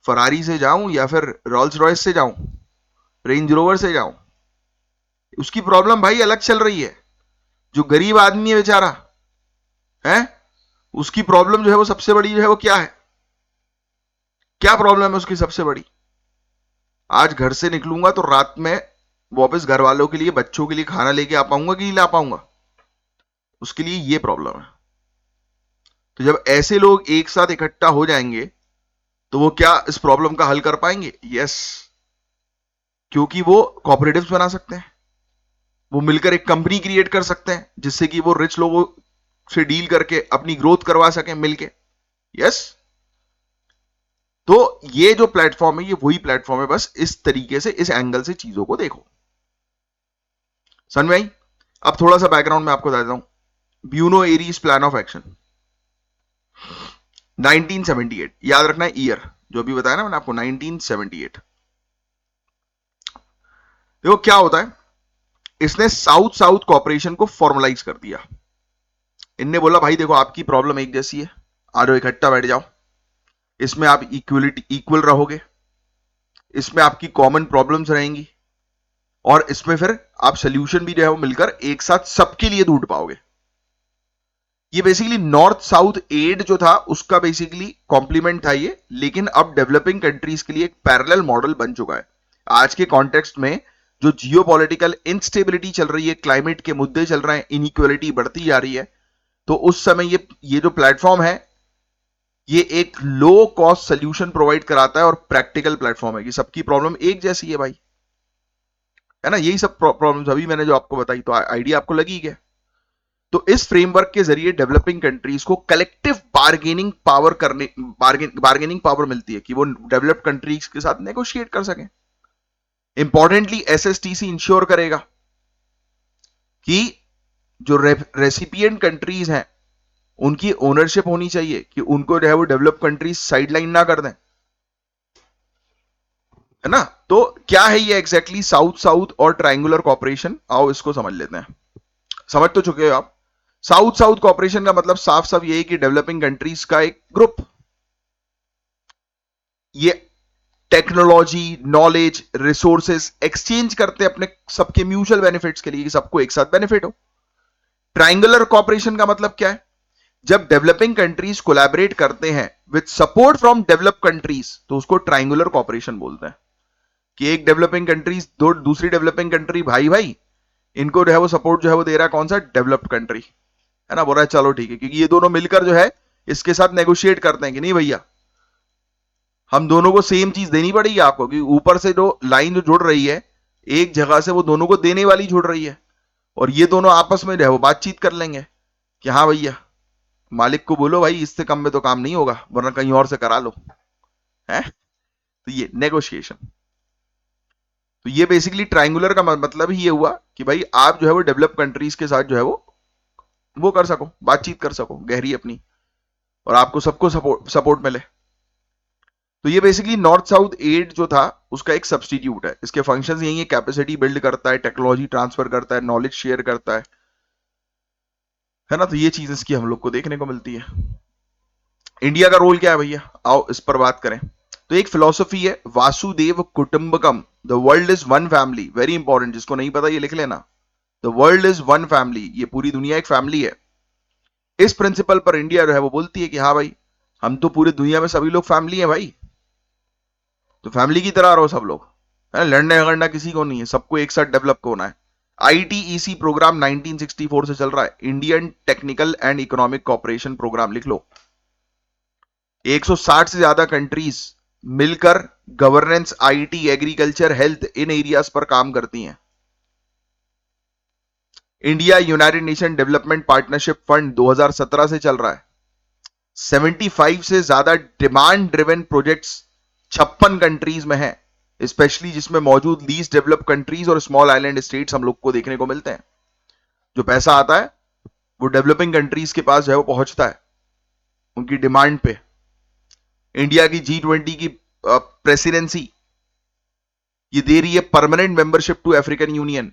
[SPEAKER 1] फरारी से जाऊं या फिर रोल्स रॉयस से जाऊं, रेंज रोवर से जाऊं, उसकी प्रॉब्लम भाई अलग चल रही है। जो गरीब आदमी है बेचारा है, उसकी प्रॉब्लम जो है वो सबसे बड़ी जो है वो क्या है, क्या प्रॉब्लम है उसकी सबसे बड़ी? आज घर से निकलूंगा तो रात में वापस घर वालों के लिए, बच्चों के लिए खाना लेके आ पाऊंगा कि नहीं ला पाऊंगा, उसके लिए ये प्रॉब्लम है। तो जब ऐसे लोग एक साथ इकट्ठा हो जाएंगे तो वो क्या इस प्रॉब्लम का हल कर पाएंगे? यस, क्योंकि वो कॉपरेटिव्स बना सकते हैं, वो मिलकर एक कंपनी क्रिएट कर सकते हैं जिससे कि वो रिच लोगों से डील करके अपनी ग्रोथ करवा सकें मिलके। यस, तो ये जो प्लेटफॉर्म है ये वही प्लेटफॉर्म है, बस इस तरीके से, इस एंगल से चीजों को देखो। समझ में आई? अब थोड़ा सा बैकग्राउंड में आपको बता देता हूं। Buono Aries plan of action 1978, याद रखना है ईयर, जो भी बताया ना मैंने आपको, 1978। देखो क्या होता है, इसने साउथ साउथ कॉपरेशन को फॉर्मलाइज कर दिया। इनने बोला भाई देखो आपकी प्रॉब्लम एक जैसी है, आ जाओ इकट्ठा बैठ जाओ, इसमें आप इक्वल रहोगे, इसमें आपकी कॉमन प्रॉब्लम्स रहेंगी, और इसमें फिर आप सोल्यूशन भी जो है वो मिलकर एक साथ सबके लिए ढूंढ पाओगे। ये बेसिकली नॉर्थ साउथ एड जो था उसका बेसिकली कॉम्प्लीमेंट था ये, लेकिन अब डेवलपिंग कंट्रीज के लिए एक पैरेलल मॉडल बन चुका है। आज के कॉन्टेक्स्ट में जो जियोपॉलिटिकल इंस्टेबिलिटी चल रही है, क्लाइमेट के मुद्दे चल रहे हैं, इनइक्वालिटी बढ़ती जा रही है, तो उस समय ये जो प्लेटफॉर्म है ये एक लो कॉस्ट सोल्यूशन प्रोवाइड कराता है, और प्रैक्टिकल प्लेटफॉर्म है कि सबकी प्रॉब्लम एक जैसी है भाई, है ना? यही सब प्रॉब्लम्स अभी मैंने जो आपको बताई, तो आइडिया आपको लगी क्या? तो इस फ्रेमवर्क के जरिए डेवलपिंग कंट्रीज को कलेक्टिव बार्गेनिंग पावर मिलती है कि वो डेवलप्ड कंट्रीज के साथ नेगोशिएट कर सकें। इंपॉर्टेंटली एसएसटीसी इंश्योर करेगा कि जो रेसिपिएंट कंट्रीज हैं उनकी ओनरशिप होनी चाहिए, कि उनको जो है वो डेवलप कंट्रीज साइडलाइन ना कर दें, है ना? तो क्या है ये एग्जैक्टली साउथ साउथ और ट्रायंगुलर कॉपरेशन? आओ इसको समझ लेते हैं। समझ तो चुके हो आप। साउथ साउथ कॉपरेशन का मतलब साफ साफ ये है कि डेवलपिंग कंट्रीज का एक ग्रुप, ये टेक्नोलॉजी, नॉलेज, रिसोर्सेज एक्सचेंज करते हैं अपने सबके म्यूचुअल बेनिफिट्स के लिए, कि सबको एक साथ बेनिफिट हो। ट्रायंगुलर कॉपरेशन का मतलब क्या है? जब डेवलपिंग कंट्रीज कोलैबोरेट करते हैं with support from develop countries, तो उसको ट्रायंगुलर कॉपरेशन बोलते हैं, कि एक डेवलपिंग कंट्रीज दो दूसरी डेवलपिंग कंट्री भाई भाई, इनको जो है वो सपोर्ट जो है वो दे रहा है कौन सा? डेवलप्ड कंट्री, है ना? बोल रहा है चलो ठीक है, क्योंकि ये दोनों मिलकर जो है इसके साथ नेगोशिएट करते हैं कि नहीं भैया, हम दोनों को सेम चीज देनी पड़ेगी आपको, कि ऊपर से जो लाइन जो जुड़ रही है एक जगह से, वो दोनों को देने वाली जुड़ रही है, और ये दोनों आपस में जो है वो बातचीत कर लेंगे कि हाँ भैया, मालिक को बोलो भाई इससे कम में तो काम नहीं होगा, वरना कहीं और से करा लो, है? तो ये नेगोशिएशन, तो ये बेसिकली ट्रायंगुलर का मतलब ही ये हुआ कि भाई आप जो है वो डेवलप कंट्रीज के साथ जो है वो कर सको, बातचीत कर सको गहरी अपनी, और आपको सबको सपोर्ट मिले। तो ये बेसिकली नॉर्थ साउथ एड जो था उसका एक सब्सटीट्यूट है। इसके फंक्शंस यही है, कैपेसिटी बिल्ड करता है, टेक्नोलॉजी ट्रांसफर करता है, नॉलेज शेयर करता है ना? तो ये चीज इसकी हम लोग को देखने को मिलती है। इंडिया का रोल क्या है भैया, आओ इस पर बात करें। तो एक फिलॉसफी है वासुदेव कुटुंबकम, the world is one family, very important, जिसको नहीं पता ये लिख लेना, the world is one family, ये पूरी दुनिया एक फैमिली है। इस प्रिंसिपल पर इंडिया जो है वो बोलती है कि हाँ भाई, हम तो पूरी दुनिया में सभी लोग फैमिली है भाई, तो फैमिली की तरह रहो सब लोग, है? लड़ने झगड़ना किसी को नहीं है, सबको एक साथ डेवलप होना है। आईटीईसी प्रोग्राम 1964 से चल रहा है, Indian technical and economic cooperation program, लिख लो। 160 से ज्यादा कंट्रीज मिलकर गवर्नेंस, आईटी, एग्रीकल्चर, हेल्थ, इन एरियाज पर काम करती हैं। India United Nation development partnership fund 2017 से चल रहा है। 75 से ज्यादा डिमांड ड्रिवन प्रोजेक्ट्स 56 कंट्रीज में है, स्पेशली जिसमें मौजूद लीस्ट डेवलप कंट्रीज और स्मॉल आइलैंड स्टेट्स हम लोग को देखने को मिलते हैं। जो पैसा आता है वो डेवलपिंग कंट्रीज के पास जो है वो पहुंचता है उनकी डिमांड पे। इंडिया की G20 की प्रेसिडेंसी, ये दे रही है permanent membership to African Union.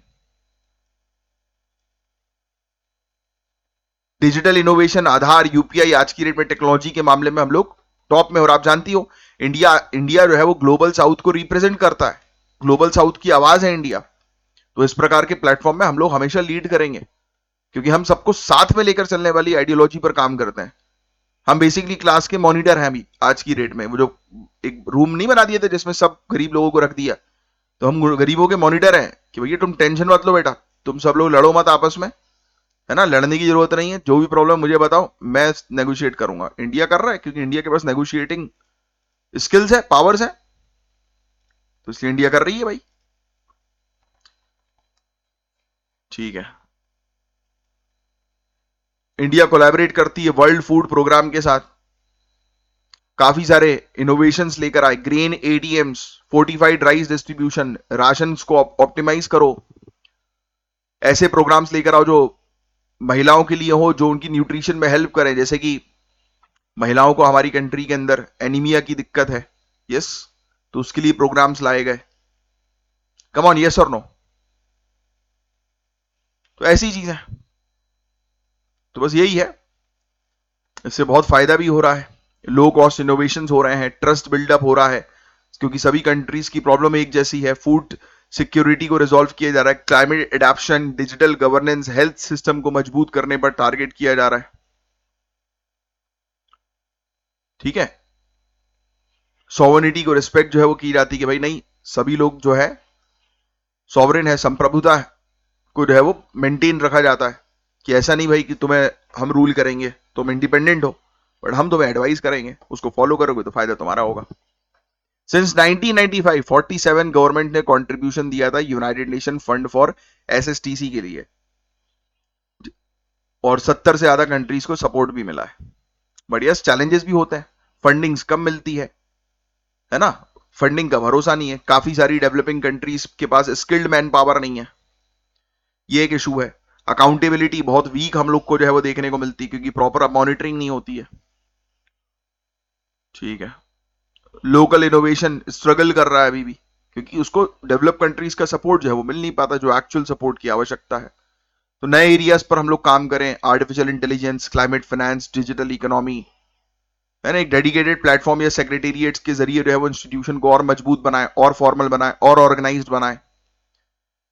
[SPEAKER 1] Digital innovation, Aadhaar, UPI, आज की डेट में टेक्नोलॉजी के मामले में हम लोग टॉप में। और आप जानती हो इंडिया इंडिया जो है वो ग्लोबल साउथ को रिप्रेजेंट करता है, ग्लोबल साउथ की आवाज है इंडिया। तो इस प्रकार के प्लेटफॉर्म में हम लोग हमेशा लीड करेंगे, क्योंकि हम सबको साथ में लेकर चलने वाली आइडियोलॉजी पर काम करते हैं। हम बेसिकली क्लास के मॉनिटर हैं अभी आज की डेट में। वो जो एक रूम नहीं बना दिए थे जिसमें सब गरीब लोगों को रख दिया, तो हम गरीबों के मॉनिटर हैं कि भैया तुम टेंशन मत लो बेटा, तुम सब लोग लड़ो मत आपस में, है ना, लड़ने की जरूरत नहीं है, जो भी प्रॉब्लम मुझे बताओ मैं नेगोशिएट करूंगा। इंडिया कर रहा है क्योंकि इंडिया के पास नेगोशिएटिंग स्किल्स है, पावर्स है, तो इसलिए इंडिया कर रही है भाई। ठीक है, इंडिया कोलैबोरेट करती है वर्ल्ड फूड प्रोग्राम के साथ, काफी सारे इनोवेशंस लेकर आए, grain ATMs, fortified rice distribution, ration को ऑप्टिमाइज करो, ऐसे प्रोग्राम्स लेकर आओ जो महिलाओं के लिए हो, जो उनकी न्यूट्रिशन में हेल्प करें। जैसे कि महिलाओं को हमारी कंट्री के अंदर एनीमिया की दिक्कत है, यस, तो उसके लिए प्रोग्राम्स लाए गए। कम ऑन, यस और नो? तो ऐसी चीज है, तो बस यही है, इससे बहुत फायदा भी हो रहा है, लो कॉस्ट इनोवेशंस हो रहे हैं, ट्रस्ट बिल्डअप हो रहा है, क्योंकि सभी कंट्रीज की प्रॉब्लम एक जैसी है। फूड सिक्योरिटी को रिजॉल्व किया जा रहा है, climate adaptation, digital governance, health system को मजबूत करने पर टारगेट किया जा रहा है। ठीक है, सॉवरेनिटी को रिस्पेक्ट जो है वो की जाती है कि भाई नहीं, सभी लोग जो है सॉवरेन है, संप्रभुता को जो है वो मेंटेन रखा जाता है, कि ऐसा नहीं भाई कि तुम्हें हम रूल करेंगे, तुम इंडिपेंडेंट हो, बट हम तुम्हें एडवाइस करेंगे, उसको फॉलो करोगे तो फायदा तुम्हारा होगा। सिंस 1995 47 गवर्नमेंट ने कंट्रीब्यूशन दिया था यूनाइटेड नेशन फंड फॉर एसएसटीसी के लिए, और 70 से ज्यादा कंट्रीज को सपोर्ट भी मिला है। बट यस, चैलेंजेस भी होते हैं, फंडिंग्स कम मिलती है ना, फंडिंग का भरोसा नहीं है, काफी सारी डेवलपिंग कंट्रीज के पास स्किल्ड मैन पावर नहीं है, ये एक इशू है। अकाउंटेबिलिटी बहुत वीक हम लोग को जो है वो देखने को मिलती है, क्योंकि प्रॉपर मॉनिटरिंग नहीं होती है। ठीक है, लोकल इनोवेशन स्ट्रगल कर रहा है अभी भी, क्योंकि उसको डेवलप कंट्रीज का सपोर्ट जो है वो मिल नहीं पाता, जो एक्चुअल सपोर्ट की आवश्यकता है। तो नए एरियाज पर हम लोग काम करें, artificial intelligence, climate finance, digital economy, है ना, एक डेडिकेटेड प्लेटफॉर्म या सेक्रेटेरिएट्स के जरिए जो है वो इंस्टीट्यूशन को और मजबूत बनाए, और फॉर्मल बनाए, और ऑर्गेनाइज्ड बनाए,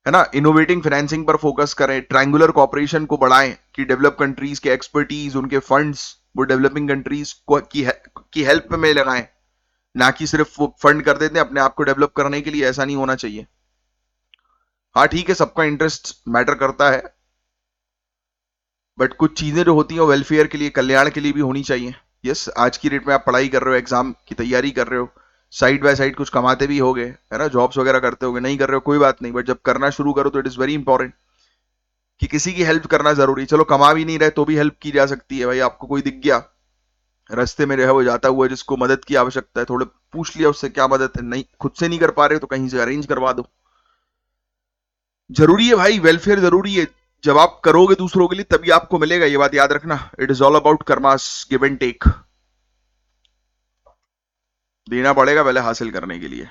[SPEAKER 1] है ना, इनोवेटिंग फाइनेंसिंग पर फोकस करें, ट्रायंगुलर कॉपरेशन को बढ़ाएं, कि डेवलप कंट्रीज के एक्सपर्टीज, उनके फंड्स वो डेवलपिंग कंट्रीज को की हेल्प में लगाएं, ना कि सिर्फ वो फंड कर देते हैं अपने आप को डेवलप करने के लिए, ऐसा नहीं होना चाहिए। हाँ ठीक है, सबका इंटरेस्ट मैटर करता है, बट कुछ चीजें जो होती हैं वेलफेयर के लिए, कल्याण के लिए भी होनी चाहिए। यस, आज की डेट में आप पढ़ाई कर रहे हो, एग्जाम की तैयारी कर रहे हो, साइड बाय साइड कुछ कमाते भी होगे, है ना, जॉब्स वगैरह करते होगे, नहीं कर रहे हो कोई बात नहीं, बट जब करना शुरू करो तो इट इज वेरी इंपॉर्टेंट कि किसी की हेल्प करना जरूरी। चलो कमा भी नहीं रहे तो भी हेल्प की जा सकती है भाई, आपको कोई दिख गया रास्ते में जो है वो जाता हुआ जिसको मदद की आवश्यकता है, थोड़े पूछ लिया उससे क्या मदद है, नहीं खुद से नहीं कर पा रहे हो तो कहीं से अरेंज करवा दो। जरूरी है भाई, वेलफेयर जरूरी है, जब आप करोगे दूसरों के लिए तभी आपको मिलेगा, ये बात याद रखना। It is all about karmas, give and take, देना पड़ेगा पहले हासिल करने के लिए।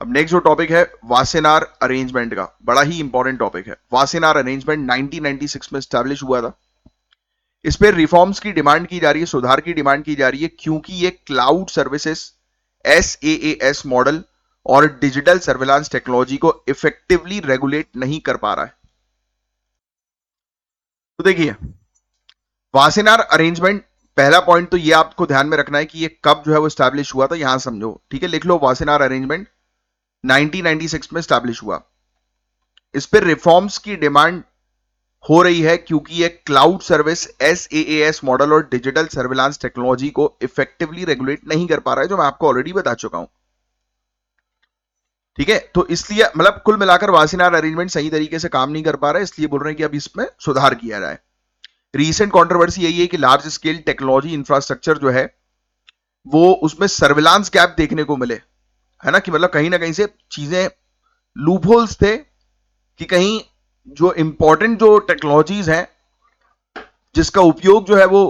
[SPEAKER 1] अब नेक्स्ट जो टॉपिक है वासेनार अरेंजमेंट का, बड़ा ही इंपॉर्टेंट टॉपिक है। वासेनार अरेंजमेंट 1996 में स्टैब्लिश हुआ था। इस पे रिफॉर्म्स की डिमांड की जा रही है, सुधार की डिमांड की जा रही है, क्योंकि ये क्लाउड सर्विसेज, SaaS मॉडल और डिजिटल सर्विलांस टेक्नोलॉजी को इफेक्टिवली रेगुलेट नहीं कर पा रहा है। तो देखिए, वासेनार अरेंजमेंट, पहला पॉइंट तो ये आपको ध्यान में रखना है कि ये कब जो है वो स्टैब्लिश हुआ था, यहां समझो, ठीक है, लिख लो, वासेनार अरेंजमेंट 1996 में स्टैब्लिश हुआ। इस पर रिफॉर्म्स की डिमांड हो रही है क्योंकि ये क्लाउड सर्विस, SaaS मॉडल और डिजिटल सर्विलांस टेक्नोलॉजी को इफेक्टिवली रेगुलेट नहीं कर पा रहा है, जो मैं आपको ऑलरेडी बता चुका हूं। ठीक है, तो इसलिए मतलब कुल मिलाकर वासेनार अरेंजमेंट सही तरीके से काम नहीं कर पा रहा है, इसलिए बोल रहे हैं कि अब इसमें सुधार किया जाए। रीसेंट कंट्रोवर्सी यही है कि लार्ज स्केल टेक्नोलॉजी इंफ्रास्ट्रक्चर जो है वो उसमें सर्विलांस गैप देखने को मिले, है ना, कि मतलब कहीं ना कहीं से चीजें लूपहोल्स थे, कि कहीं जो इंपॉर्टेंट जो टेक्नोलॉजीज हैं जिसका उपयोग जो है वो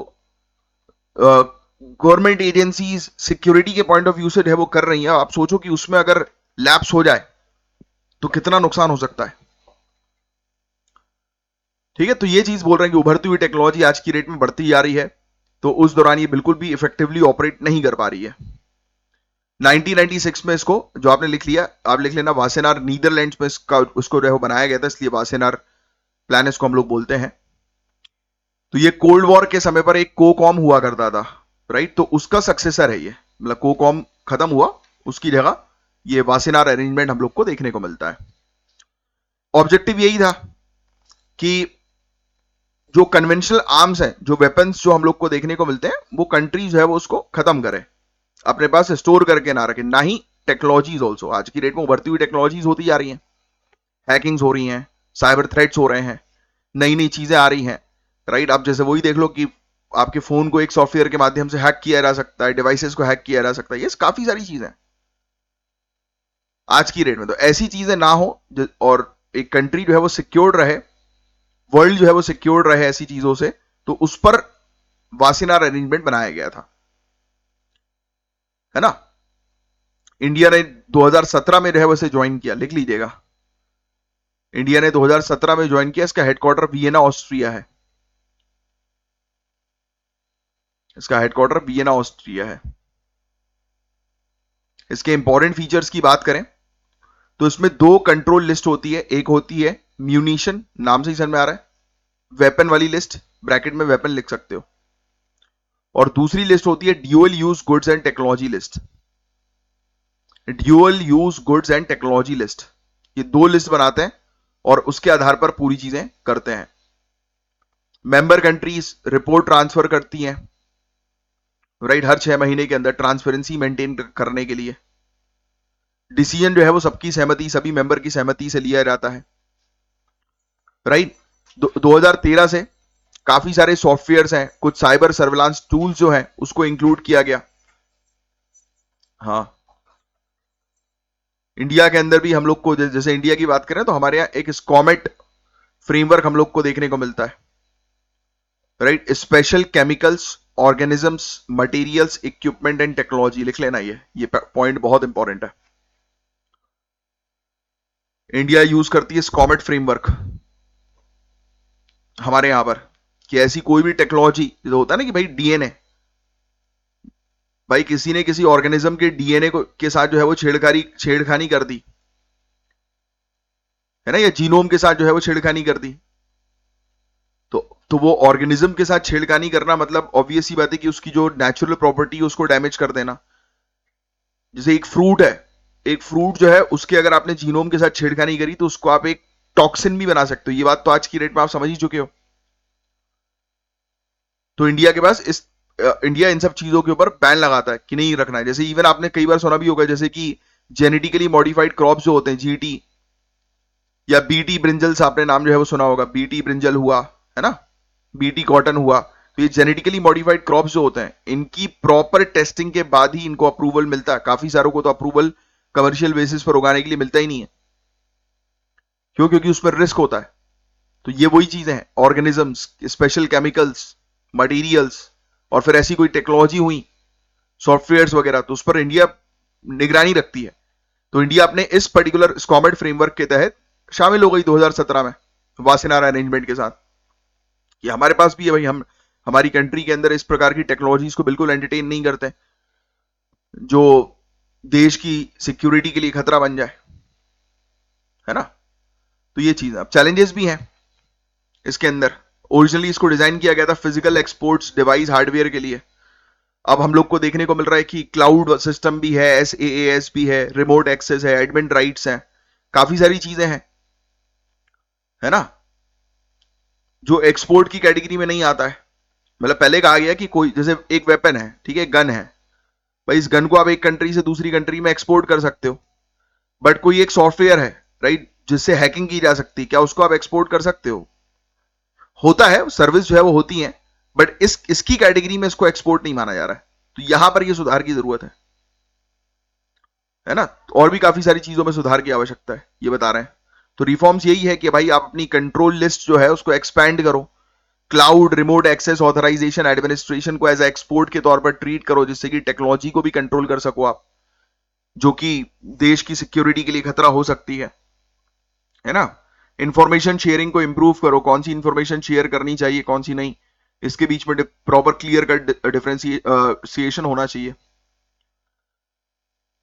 [SPEAKER 1] गवर्नमेंट एजेंसीज सिक्योरिटी के पॉइंट ऑफ व्यू से जो है वो कर रही हैं, आप सोचो कि उसमें अगर लैप्स हो जाए तो कितना नुकसान हो सकता है। ठीक है, तो ये चीज बोल रहे हैं कि उभरती हुई टेक्नोलॉजी आज की रेट में बढ़ती जा रही है, तो उस दौरान ये बिल्कुल भी इफेक्टिवली ऑपरेट नहीं कर पा रही है। 1996 में इसको जो आपने लिख लिया, आप लिख लेना वासेनार, नीदरलैंड्स में इसका उसको जो है बनाया गया था, इसलिए वासेनार प्लान इसको हम लोग बोलते हैं। तो ये कोल्ड वॉर के समय पर एक कोकॉम हुआ करता था, राइट, तो उसका सक्सेसर है ये, मतलब कोकॉम खत्म हुआ, उसकी जगह ये वासेनार अरेंजमेंट हम लोग को देखने को मिलता है। ऑब्जेक्टिव यही था कि जो कन्वेंशनल आर्म्स हैं, जो वेपन्स जो हम लोग को देखने को मिलते हैं, वो कंट्री जो है वो उसको खत्म करे, अपने पास स्टोर करके ना रखे, ना ही टेक्नोलॉजीज ऑल्सो। आज की डेट में उभरती हुई टेक्नोलॉजीज होती जा रही हैं, हैकिंग्स हो रही हैं, साइबर थ्रेट्स हो रहे हैं, नई नई चीजें आ रही हैं, राइट। आप जैसे वही देख लो कि आपके फोन को एक सॉफ्टवेयर के माध्यम से हैक किया जा सकता है, डिवाइसेस को हैक किया जा सकता है, ये काफी सारी चीजें आज की डेट में। तो ऐसी चीजें ना हो और एक कंट्री जो है वो सिक्योर्ड रहे, वर्ल्ड जो है वो सिक्योर्ड रहे ऐसी चीजों से, तो उस पर वासेनार अरेंजमेंट बनाया गया था, है ना। इंडिया ने 2017 में जो है वैसे ज्वाइन किया, लिख लीजिएगा, इंडिया ने 2017 में ज्वाइन किया। इसका हेडक्वार्टर वियना ऑस्ट्रिया है, इसका हेडक्वार्टर वियना ऑस्ट्रिया है। इसके इंपॉर्टेंट फीचर्स की बात करें तो इसमें दो कंट्रोल लिस्ट होती है, एक होती है म्यूनिशन, नाम से ही समझ में आ रहा है, वेपन वाली लिस्ट, ब्रैकेट में वेपन लिख सकते हो, और दूसरी लिस्ट होती है dual use goods and technology list. Dual use goods and technology list, ये दो लिस्ट बनाते हैं और उसके आधार पर पूरी चीजें करते हैं। मेंबर कंट्रीज रिपोर्ट ट्रांसफर करती हैं, राइट, हर 6 महीने के अंदर, ट्रांसपेरेंसी मेंटेन करने के लिए। डिसीजन जो है वो सबकी सहमति, सभी मेंबर की सहमति से लिया जाता है, राइट। 2013 से काफी सारे सॉफ्टवेयर्स हैं, कुछ साइबर सर्विलांस टूल्स जो हैं उसको इंक्लूड किया गया। हाँ, इंडिया के अंदर भी हम लोग को, जैसे इंडिया की बात करें तो हमारे यहाँ एक स्कॉमेट फ्रेमवर्क हम लोग को देखने को मिलता है, right. Special chemicals, organisms, materials, equipment and technology, लिख लेना, ये पॉइंट बहुत इंपॉर्टेंट है। इंडिया यूज करती है स्कॉमेट फ्रेमवर्क हमारे यहां पर, कि ऐसी कोई भी टेक्नोलॉजी, जो होता है ना कि भाई डीएनए, भाई किसी ने किसी ऑर्गेनिज्म के डीएनए को के साथ जो है वो छेड़खानी कर दी, है ना, या जीनोम के साथ जो है वो छेड़खानी कर दी, तो वो ऑर्गेनिज्म के साथ छेड़खानी करना मतलब ऑब्वियस सी बात है कि उसकी जो नेचुरल प्रॉपर्टी है उसको डैमेज कर देना। जैसे एक फ्रूट है, एक फ्रूट जो है उसके अगर आपने जीनोम के साथ छेड़खानी करी तो उसको आप एक टॉक्सिन भी बना सकते हो, ये बात तो आज की डेट में आप समझ ही चुके हो। तो इंडिया के पास इंडिया इन सब चीजों के ऊपर बैन लगाता है कि नहीं रखना है। जैसे इवन आपने कई बार सुना भी होगा, जैसे कि जेनेटिकली मॉडिफाइड क्रॉप्स जो होते हैं, जीटी या बीटी ब्रिंजल्स, आपने नाम जो है वो सुना होगा, बीटी ब्रिंजल हुआ, है ना, बीटी कॉटन हुआ, तो ये जेनेटिकली मॉडिफाइड क्रॉप्स जो होते हैं, इनकी प्रॉपर टेस्टिंग के बाद ही इनको अप्रूवल मिलता है। काफी सारों को तो अप्रूवल कमर्शियल बेसिस पर उगाने के लिए मिलता ही नहीं है, क्यों? क्योंकि उसमें रिस्क होता है। तो ये वही चीजें हैं, ऑर्गेनिजम्स, स्पेशल केमिकल्स, मटेरियल्स, और फिर ऐसी कोई टेक्नोलॉजी हुई, सॉफ्टवेयर्स वगैरह, तो उस पर इंडिया निगरानी रखती है। तो इंडिया अपने इस पर्टिकुलर स्कॉमेट फ्रेमवर्क के तहत शामिल हो गई 2017 में वासेनार अरेंजमेंट के साथ। ये हमारे पास भी है भाई, हम हमारी कंट्री के अंदर इस प्रकार की टेक्नोलॉजीज को बिल्कुल एंटरटेन नहीं करते जो देश की सिक्योरिटी के लिए खतरा बन जाए, है ना। तो ये चीज, अब चैलेंजेस भी हैं इसके अंदर। ओरिजिनली इसको डिजाइन किया गया था फिजिकल एक्सपोर्ट्स डिवाइस हार्डवेयर के लिए। अब हम लोग को देखने को मिल रहा है कि क्लाउड सिस्टम भी है, SaaS भी है, रिमोट एक्सेस है, एडमिन राइट्स हैं, काफी सारी चीजें हैं, है ना, जो एक्सपोर्ट की कैटेगरी में नहीं आता है। मतलब पहले कहा गया कि कोई, जैसे एक वेपन है, ठीक है, गन है, भाई इस गन को आप एक कंट्री से दूसरी कंट्री में एक्सपोर्ट कर सकते हो, बट कोई एक सॉफ्टवेयर है, राइट, जिससे हैकिंग की जा सकती है, क्या उसको आप एक्सपोर्ट कर सकते हो? होता है, सर्विस जो है वो होती है, बट इसकी कैटेगरी में इसको एक्सपोर्ट नहीं माना जा रहा है। तो यहां पर ये सुधार की जरूरत है ना। और भी काफी सारी चीजों में सुधार की आवश्यकता है, ये बता रहे हैं। तो रिफॉर्म्स यही है कि भाई आप अपनी कंट्रोल लिस्ट जो है उसको एक्सपैंड करो, cloud remote access authorization administration को एज एक्सपोर्ट के तौर पर ट्रीट करो, जिससे कि टेक्नोलॉजी को भी कंट्रोल कर सको आप, जो कि देश की सिक्योरिटी के लिए खतरा हो सकती है ना। इंफॉर्मेशन शेयरिंग को इंप्रूव करो, कौन सी इंफॉर्मेशन शेयर करनी चाहिए कौन सी नहीं, इसके बीच में प्रॉपर क्लियर कट डिफरेंशिएशन होना चाहिए।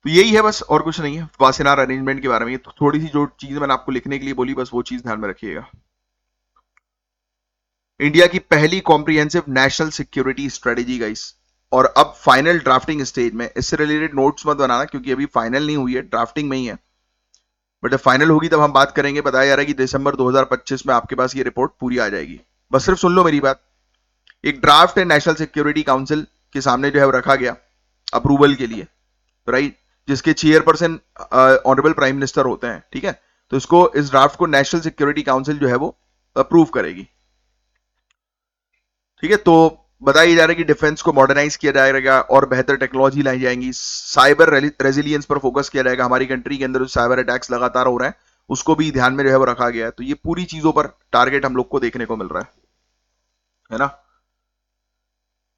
[SPEAKER 1] तो यही है बस, और कुछ नहीं है वासेनार अरेंजमेंट के बारे में। तो थोड़ी सी जो चीज मैंने आपको लिखने के लिए बोली, बस वो चीज ध्यान में रखिएगा। इंडिया की पहली comprehensive national security strategy guys, और अब फाइनल ड्राफ्टिंग स्टेज में। इससे रिलेटेड नोट्स मत बनाना, क्योंकि अभी फाइनल नहीं हुई है, ड्राफ्टिंग में ही है, बट जब फाइनल होगी तब हम बात करेंगे। बताया जा रहा है कि दिसंबर 2025 में आपके पास ये रिपोर्ट पूरी आ जाएगी। बस सिर्फ सुन लो मेरी बात। एक ड्राफ्ट है नेशनल सिक्योरिटी काउंसिल के सामने जो है वो रखा गया अप्रूवल के लिए, राइट, जिसके चेयरपर्सन ऑनरेबल प्राइम मिनिस्टर होते हैं, ठीक है। तो इसको, इस ड्राफ्ट को नेशनल सिक्योरिटी काउंसिल जो है वो अप्रूव करेगी, ठीक है। तो बताया जा रहा है कि डिफेंस को मॉडर्नाइज किया जाएगा और बेहतर टेक्नोलॉजी लाई जाएंगी, साइबर रेजिलियंस पर फोकस किया जाएगा। हमारी कंट्री के अंदर जो साइबर अटैक्स लगातार हो रहे हैं उसको भी ध्यान में जो है वो रखा गया है। तो ये पूरी चीजों पर टारगेट हम लोग को देखने को मिल रहा है ना।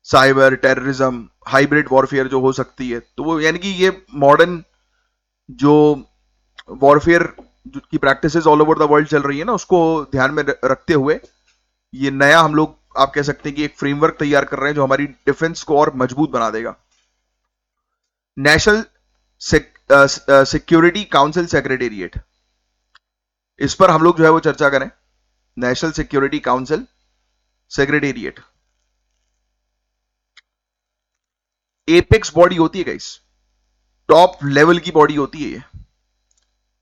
[SPEAKER 1] साइबर टेररिज्म, हाइब्रिड वॉरफेयर जो हो सकती है, तो वो यानी कि ये मॉडर्न जो वॉरफेयर की practices all over the world चल रही है ना, उसको ध्यान में रखते हुए ये नया हम लोग, आप कह सकते हैं कि एक फ्रेमवर्क तैयार कर रहे हैं जो हमारी डिफेंस को और मजबूत बना देगा। नेशनल सिक्योरिटी काउंसिल सेक्रेटेरिएट, इस पर हम लोग जो है वो चर्चा करें। National security council secretariat apex body होती है गाइस, टॉप लेवल की बॉडी होती है ये,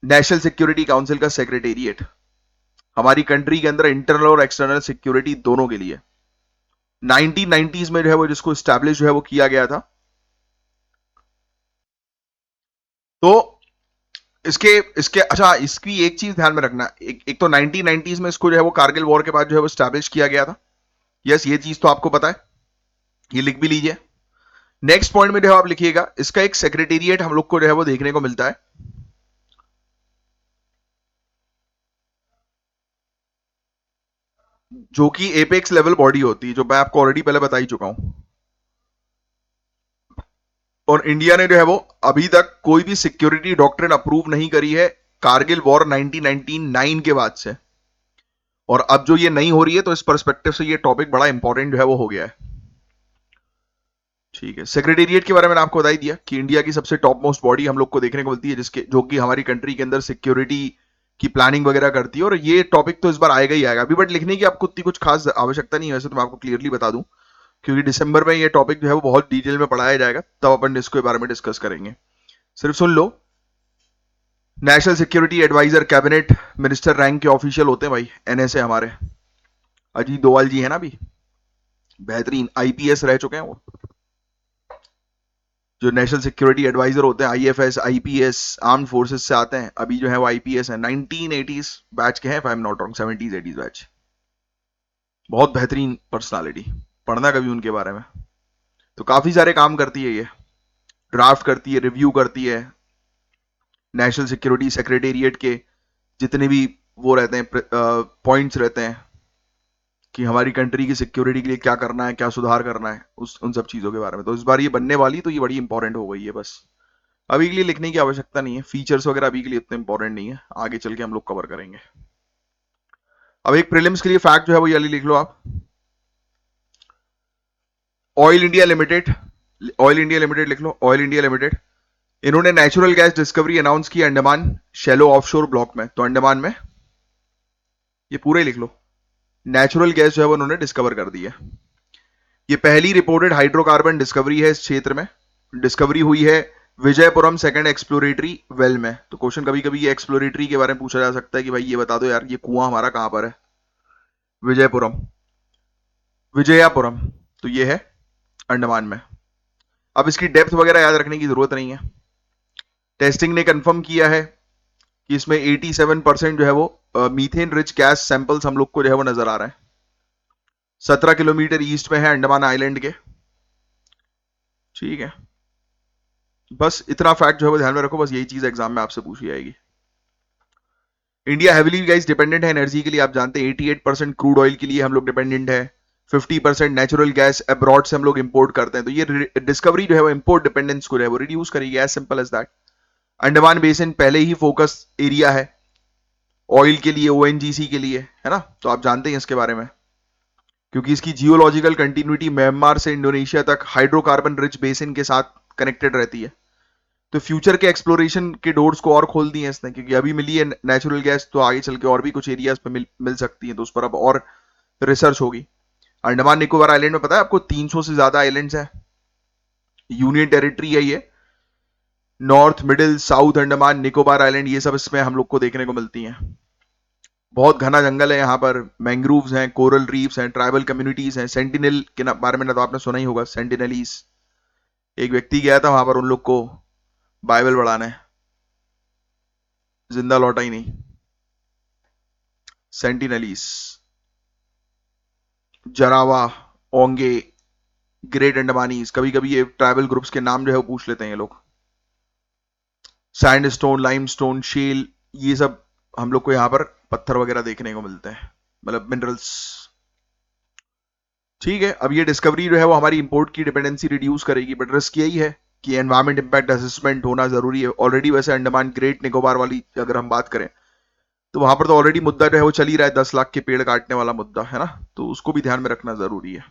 [SPEAKER 1] नेशनल सिक्योरिटी काउंसिल का सेक्रेटेरिएट, हमारी कंट्री के अंदर इंटरनल और एक्सटर्नल सिक्योरिटी दोनों के लिए। 1990s में जो है वो जिसको स्टैब्लिश जो है वो किया गया था। तो इसके इसके अच्छा, इसकी एक चीज ध्यान में रखना, एक तो 1990s में इसको जो है वो कारगिल वॉर के बाद जो है वो स्टैब्लिश किया गया था। यस, ये चीज तो आपको पता है, ये लिख भी लीजिए। नेक्स्ट पॉइंट में जो है आप लिखिएगा, इसका एक सेक्रेटेरिएट हम लोग को जो है वो देखने को मिलता है, जो कि एपेक्स लेवल बॉडी होती है, जो मैं आपको ऑलरेडी पहले बता ही चुका हूं। और इंडिया ने जो है वो अभी तक कोई भी सिक्योरिटी डॉक्ट्रिन अप्रूव नहीं करी है कारगिल वॉर 1999 के बाद से। और अब जो ये नहीं हो रही है, तो इस पर्सपेक्टिव से ये टॉपिक बड़ा इंपॉर्टेंट जो है वो हो गया है, ठीक है। सेक्रेटेरिएट के बारे में आपको बता ही दिया कि इंडिया की सबसे टॉप मोस्ट बॉडी हम लोग को देखने को मिलती है, जिसके जो कि हमारी कंट्री के अंदर सिक्योरिटी की प्लानिंग वगैरह करती है। और ये टॉपिक तो इस बार आएगा ही आएगा, अभी बट लिखने की आपको इतनी कुछ खास आवश्यकता नहीं है वैसे, तो मैं आपको क्लियरली बता दूं, क्योंकि दिसंबर में ये टॉपिक जो है वो बहुत डिटेल में पढ़ाया जाएगा, तब अपन इसके बारे में डिस्कस करेंगे। सिर्फ सुन लो, national security advisor cabinet minister rank के ऑफिशियल होते हैं भाई, एनएसए हमारे अजीत डोवाल जी है ना, अभी बेहतरीन आईपीएस रह चुके हैं वो। जो नेशनल सिक्योरिटी एडवाइजर होते हैं, आईएफएस आईपीएस आर्म फोर्सेस से आते हैं, अभी जो है वो आईपीएस है, 1980s बैच के हैं, I am not wrong, 70s 80s batch. बहुत बेहतरीन पर्सनालिटी, पढ़ना कभी उनके बारे में। तो काफी सारे काम करती है ये, ड्राफ्ट करती है, रिव्यू करती है, नेशनल सिक्योरिटी सेक्रेटेरिएट के जितने भी वो रहते हैं पॉइंट्स रहते हैं कि हमारी कंट्री की सिक्योरिटी के लिए क्या करना है, क्या सुधार करना है, उन सब चीजों के बारे में। तो इस बार ये बनने वाली, तो ये बड़ी इंपॉर्टेंट हो गई है। बस अभी के लिए लिखने की आवश्यकता नहीं है, फीचर्स वगैरह अभी के लिए इतने इंपॉर्टेंट नहीं है, आगे चल के हम लोग कवर करेंगे। अब एक प्रीलिम्स के लिए फैक्ट जो है वो ये लिख लो आप। Oil India limited, oil India limited लिख लो, ऑयल इंडिया लिमिटेड, इन्होंने नेचुरल गैस डिस्कवरी अनाउंस की अंडमान शैलो ऑफशोर ब्लॉक में। तो अंडमान में, ये पूरे लिख लो, नेचुरल गैस जो है वो उन्होंने डिस्कवर कर दी है। ये पहली रिपोर्टेड हाइड्रोकार्बन डिस्कवरी है इस क्षेत्र में, डिस्कवरी हुई है विजयपुरम सेकंड एक्सप्लोरेटरी वेल में। तो क्वेश्चन कभी कभी ये एक्सप्लोरेटरी के बारे में पूछा जा सकता है कि भाई ये बता दो यार, ये कुआं हमारा कहां पर है, विजयपुरम, विजयापुरम, तो ये है अंडमान में। अब इसकी डेप्थ वगैरह याद रखने की जरूरत नहीं है। टेस्टिंग ने कंफर्म किया है कि इसमें 87% जो है वो मीथेन रिच गैस सैंपल्स हम लोग को जो है वो नजर आ रहा है। 17 किलोमीटर ईस्ट में है अंडमान आइलैंड के, ठीक है। बस इतना फैक्ट जो है वो ध्यान में रखो, बस यही चीज एग्जाम में आपसे पूछी जाएगी। इंडिया हेविली गाइस डिपेंडेंट है एनर्जी के लिए, आप जानते हैं 88% क्रूड ऑयल के लिए हम लोग डिपेंडेंट है। 50% नेचुरल गैस अब्रॉड से हम लोग इंपोर्ट करते हैं, तो ये डिस्कवरी जो है वो इंपोर्ट डिपेंडेंस को जो है वो रिड्यूस करेगी, as simple as that. Andaman basin पहले ही फोकस एरिया है ऑयल के लिए, ओएनजीसी के लिए, है ना, तो आप जानते हैं इसके बारे में, क्योंकि इसकी जियोलॉजिकल कंटिन्यूटी म्यांमार से इंडोनेशिया तक हाइड्रोकार्बन रिच बेसिन के साथ कनेक्टेड रहती है। तो फ्यूचर के एक्सप्लोरेशन के डोर्स को और खोल दिए इसने, क्योंकि अभी मिली है नेचुरल गैस, तो आगे चल के और भी कुछ एरियाज पे मिल सकती है, तो उस पर अब और रिसर्च होगी। अंडमान निकोबार आइलैंड में पता है आपको 300 से ज्यादा आइलैंड्स हैं, यूनियन टेरिटरी है ये। North, middle, south Andaman Nicobar island, ये सब इसमें हम लोग को देखने को मिलती हैं। बहुत घना जंगल है यहाँ पर, मैंग्रोव्स हैं, कोरल रीफ्स हैं, ट्राइबल कम्युनिटीज हैं। सेंटिनल के बारे में तो आपने सुना ही होगा, सेंटिनलीज। एक व्यक्ति गया था वहां पर उन लोग को बाइबल पढ़ाने, जिंदा लौटा ही नहीं। सेंटिनलीज, जरावा, ओंगे, ग्रेट अंडमानीज, कभी कभी ये ट्राइबल ग्रुप्स के नाम जो है वो पूछ लेते हैं ये लोग। सैंडस्टोन, लाइमस्टोन, शेल, ये सब हम लोग को यहाँ पर पत्थर वगैरह देखने को मिलते हैं, मतलब मिनरल्स। ठीक है, अब ये डिस्कवरी जो है वो हमारी इंपोर्ट की डिपेंडेंसी रिड्यूस करेगी, बट रिस्क यही है कि एनवायरमेंट इंपैक्ट असेसमेंट होना जरूरी है। ऑलरेडी वैसे अंडमान ग्रेट निकोबार वाली अगर हम बात करें, तो वहां पर तो ऑलरेडी मुद्दा जो है वो चल ही रहा है, 10 लाख के पेड़ काटने वाला मुद्दा, है ना, तो उसको भी ध्यान में रखना जरूरी है।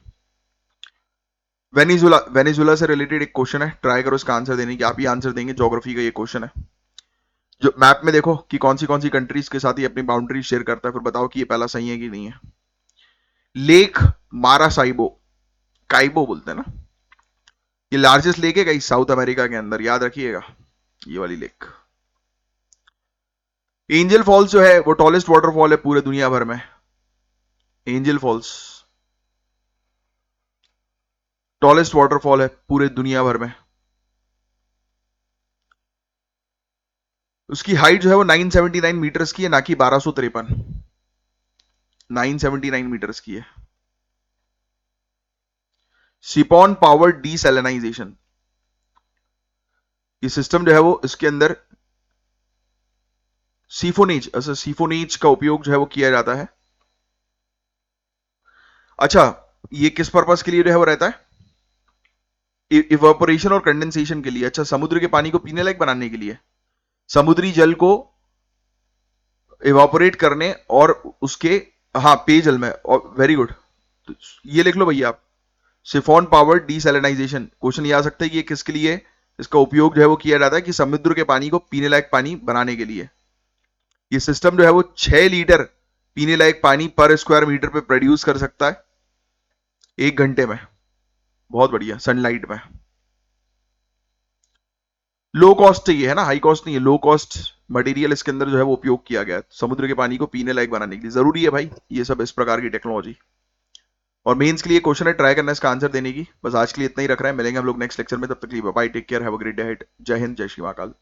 [SPEAKER 1] वेनेजुला, वेनेजुला से रिलेटेड एक क्वेश्चन है, ट्राई करो इसका आंसर देने की, आप ही आंसर देंगे, ज्योग्राफी का ये क्वेश्चन है। जो मैप में देखो कि कौन सी कंट्रीज के साथ ही अपनी बाउंड्री शेयर करता है, फिर बताओ कि ये पहला सही है कि नहीं है। लेक मारासाइबो, काइबो बोलते हैं ना, ये लार्जेस्ट लेक है कहीं साउथ अमेरिका के अंदर, याद रखिएगा, ये वाली लेक। एंजल फॉल्स जो है वो टॉलेस्ट वाटरफॉल है पूरे दुनिया भर में। एंजल फॉल्स टॉलेस्ट वाटरफॉल है पूरे दुनिया भर में। उसकी हाइट जो है वो 979 मीटर्स की है, ना कि 1253। 979 मीटर्स की है। सिपॉन पावर डीसैलिनाइजेशन, ये सिस्टम जो है वो इसके अंदर सीफोनेज, अच्छा सीफोनेज का उपयोग जो है वो किया जाता है। अच्छा, ये किस पर्पस के लिए जो है वो रहता है? इवेपोरेशन और कंडेंसेशन के लिए। अच्छा, समुद्र के पानी को पीने लायक बनाने के लिए, समुद्री जल को इवेपोरेट करने और उसके, हाँ पेयजल में, और वेरी गुड, तो ये लिख लो भैया आप, सिफॉन पावर डीसैलिनाइजेशन। क्वेश्चन ये आ सकता है कि ये किसके लिए इसका उपयोग जो है वो किया जाता है, कि समुद्र के पानी को पीने लायक पानी बनाने के लिए। ये सिस्टम जो है वो 6 लीटर पीने लायक पानी पर स्क्वायर मीटर पे प्रोड्यूस कर सकता है 1 घंटे में। बहुत बढ़िया, सनलाइट में। लो कॉस्ट चाहिए, है ना, हाई कॉस्ट नहीं है, लो कॉस्ट मटेरियल इसके अंदर जो है वो उपयोग किया गया है समुद्र के पानी को पीने लायक बनाने के लिए। जरूरी है भाई ये सब, इस प्रकार की टेक्नोलॉजी। और मेंस के लिए क्वेश्चन है, ट्राई करना इसका आंसर देने की। बस आज के लिए इतना ही रख रहे हैं, मिलेंगे हम लोग नेक्स्ट लेक्चर में, तब तक के लिए bye, take care, have a great day ahead. जय हिंद, जय श्री महाकाल।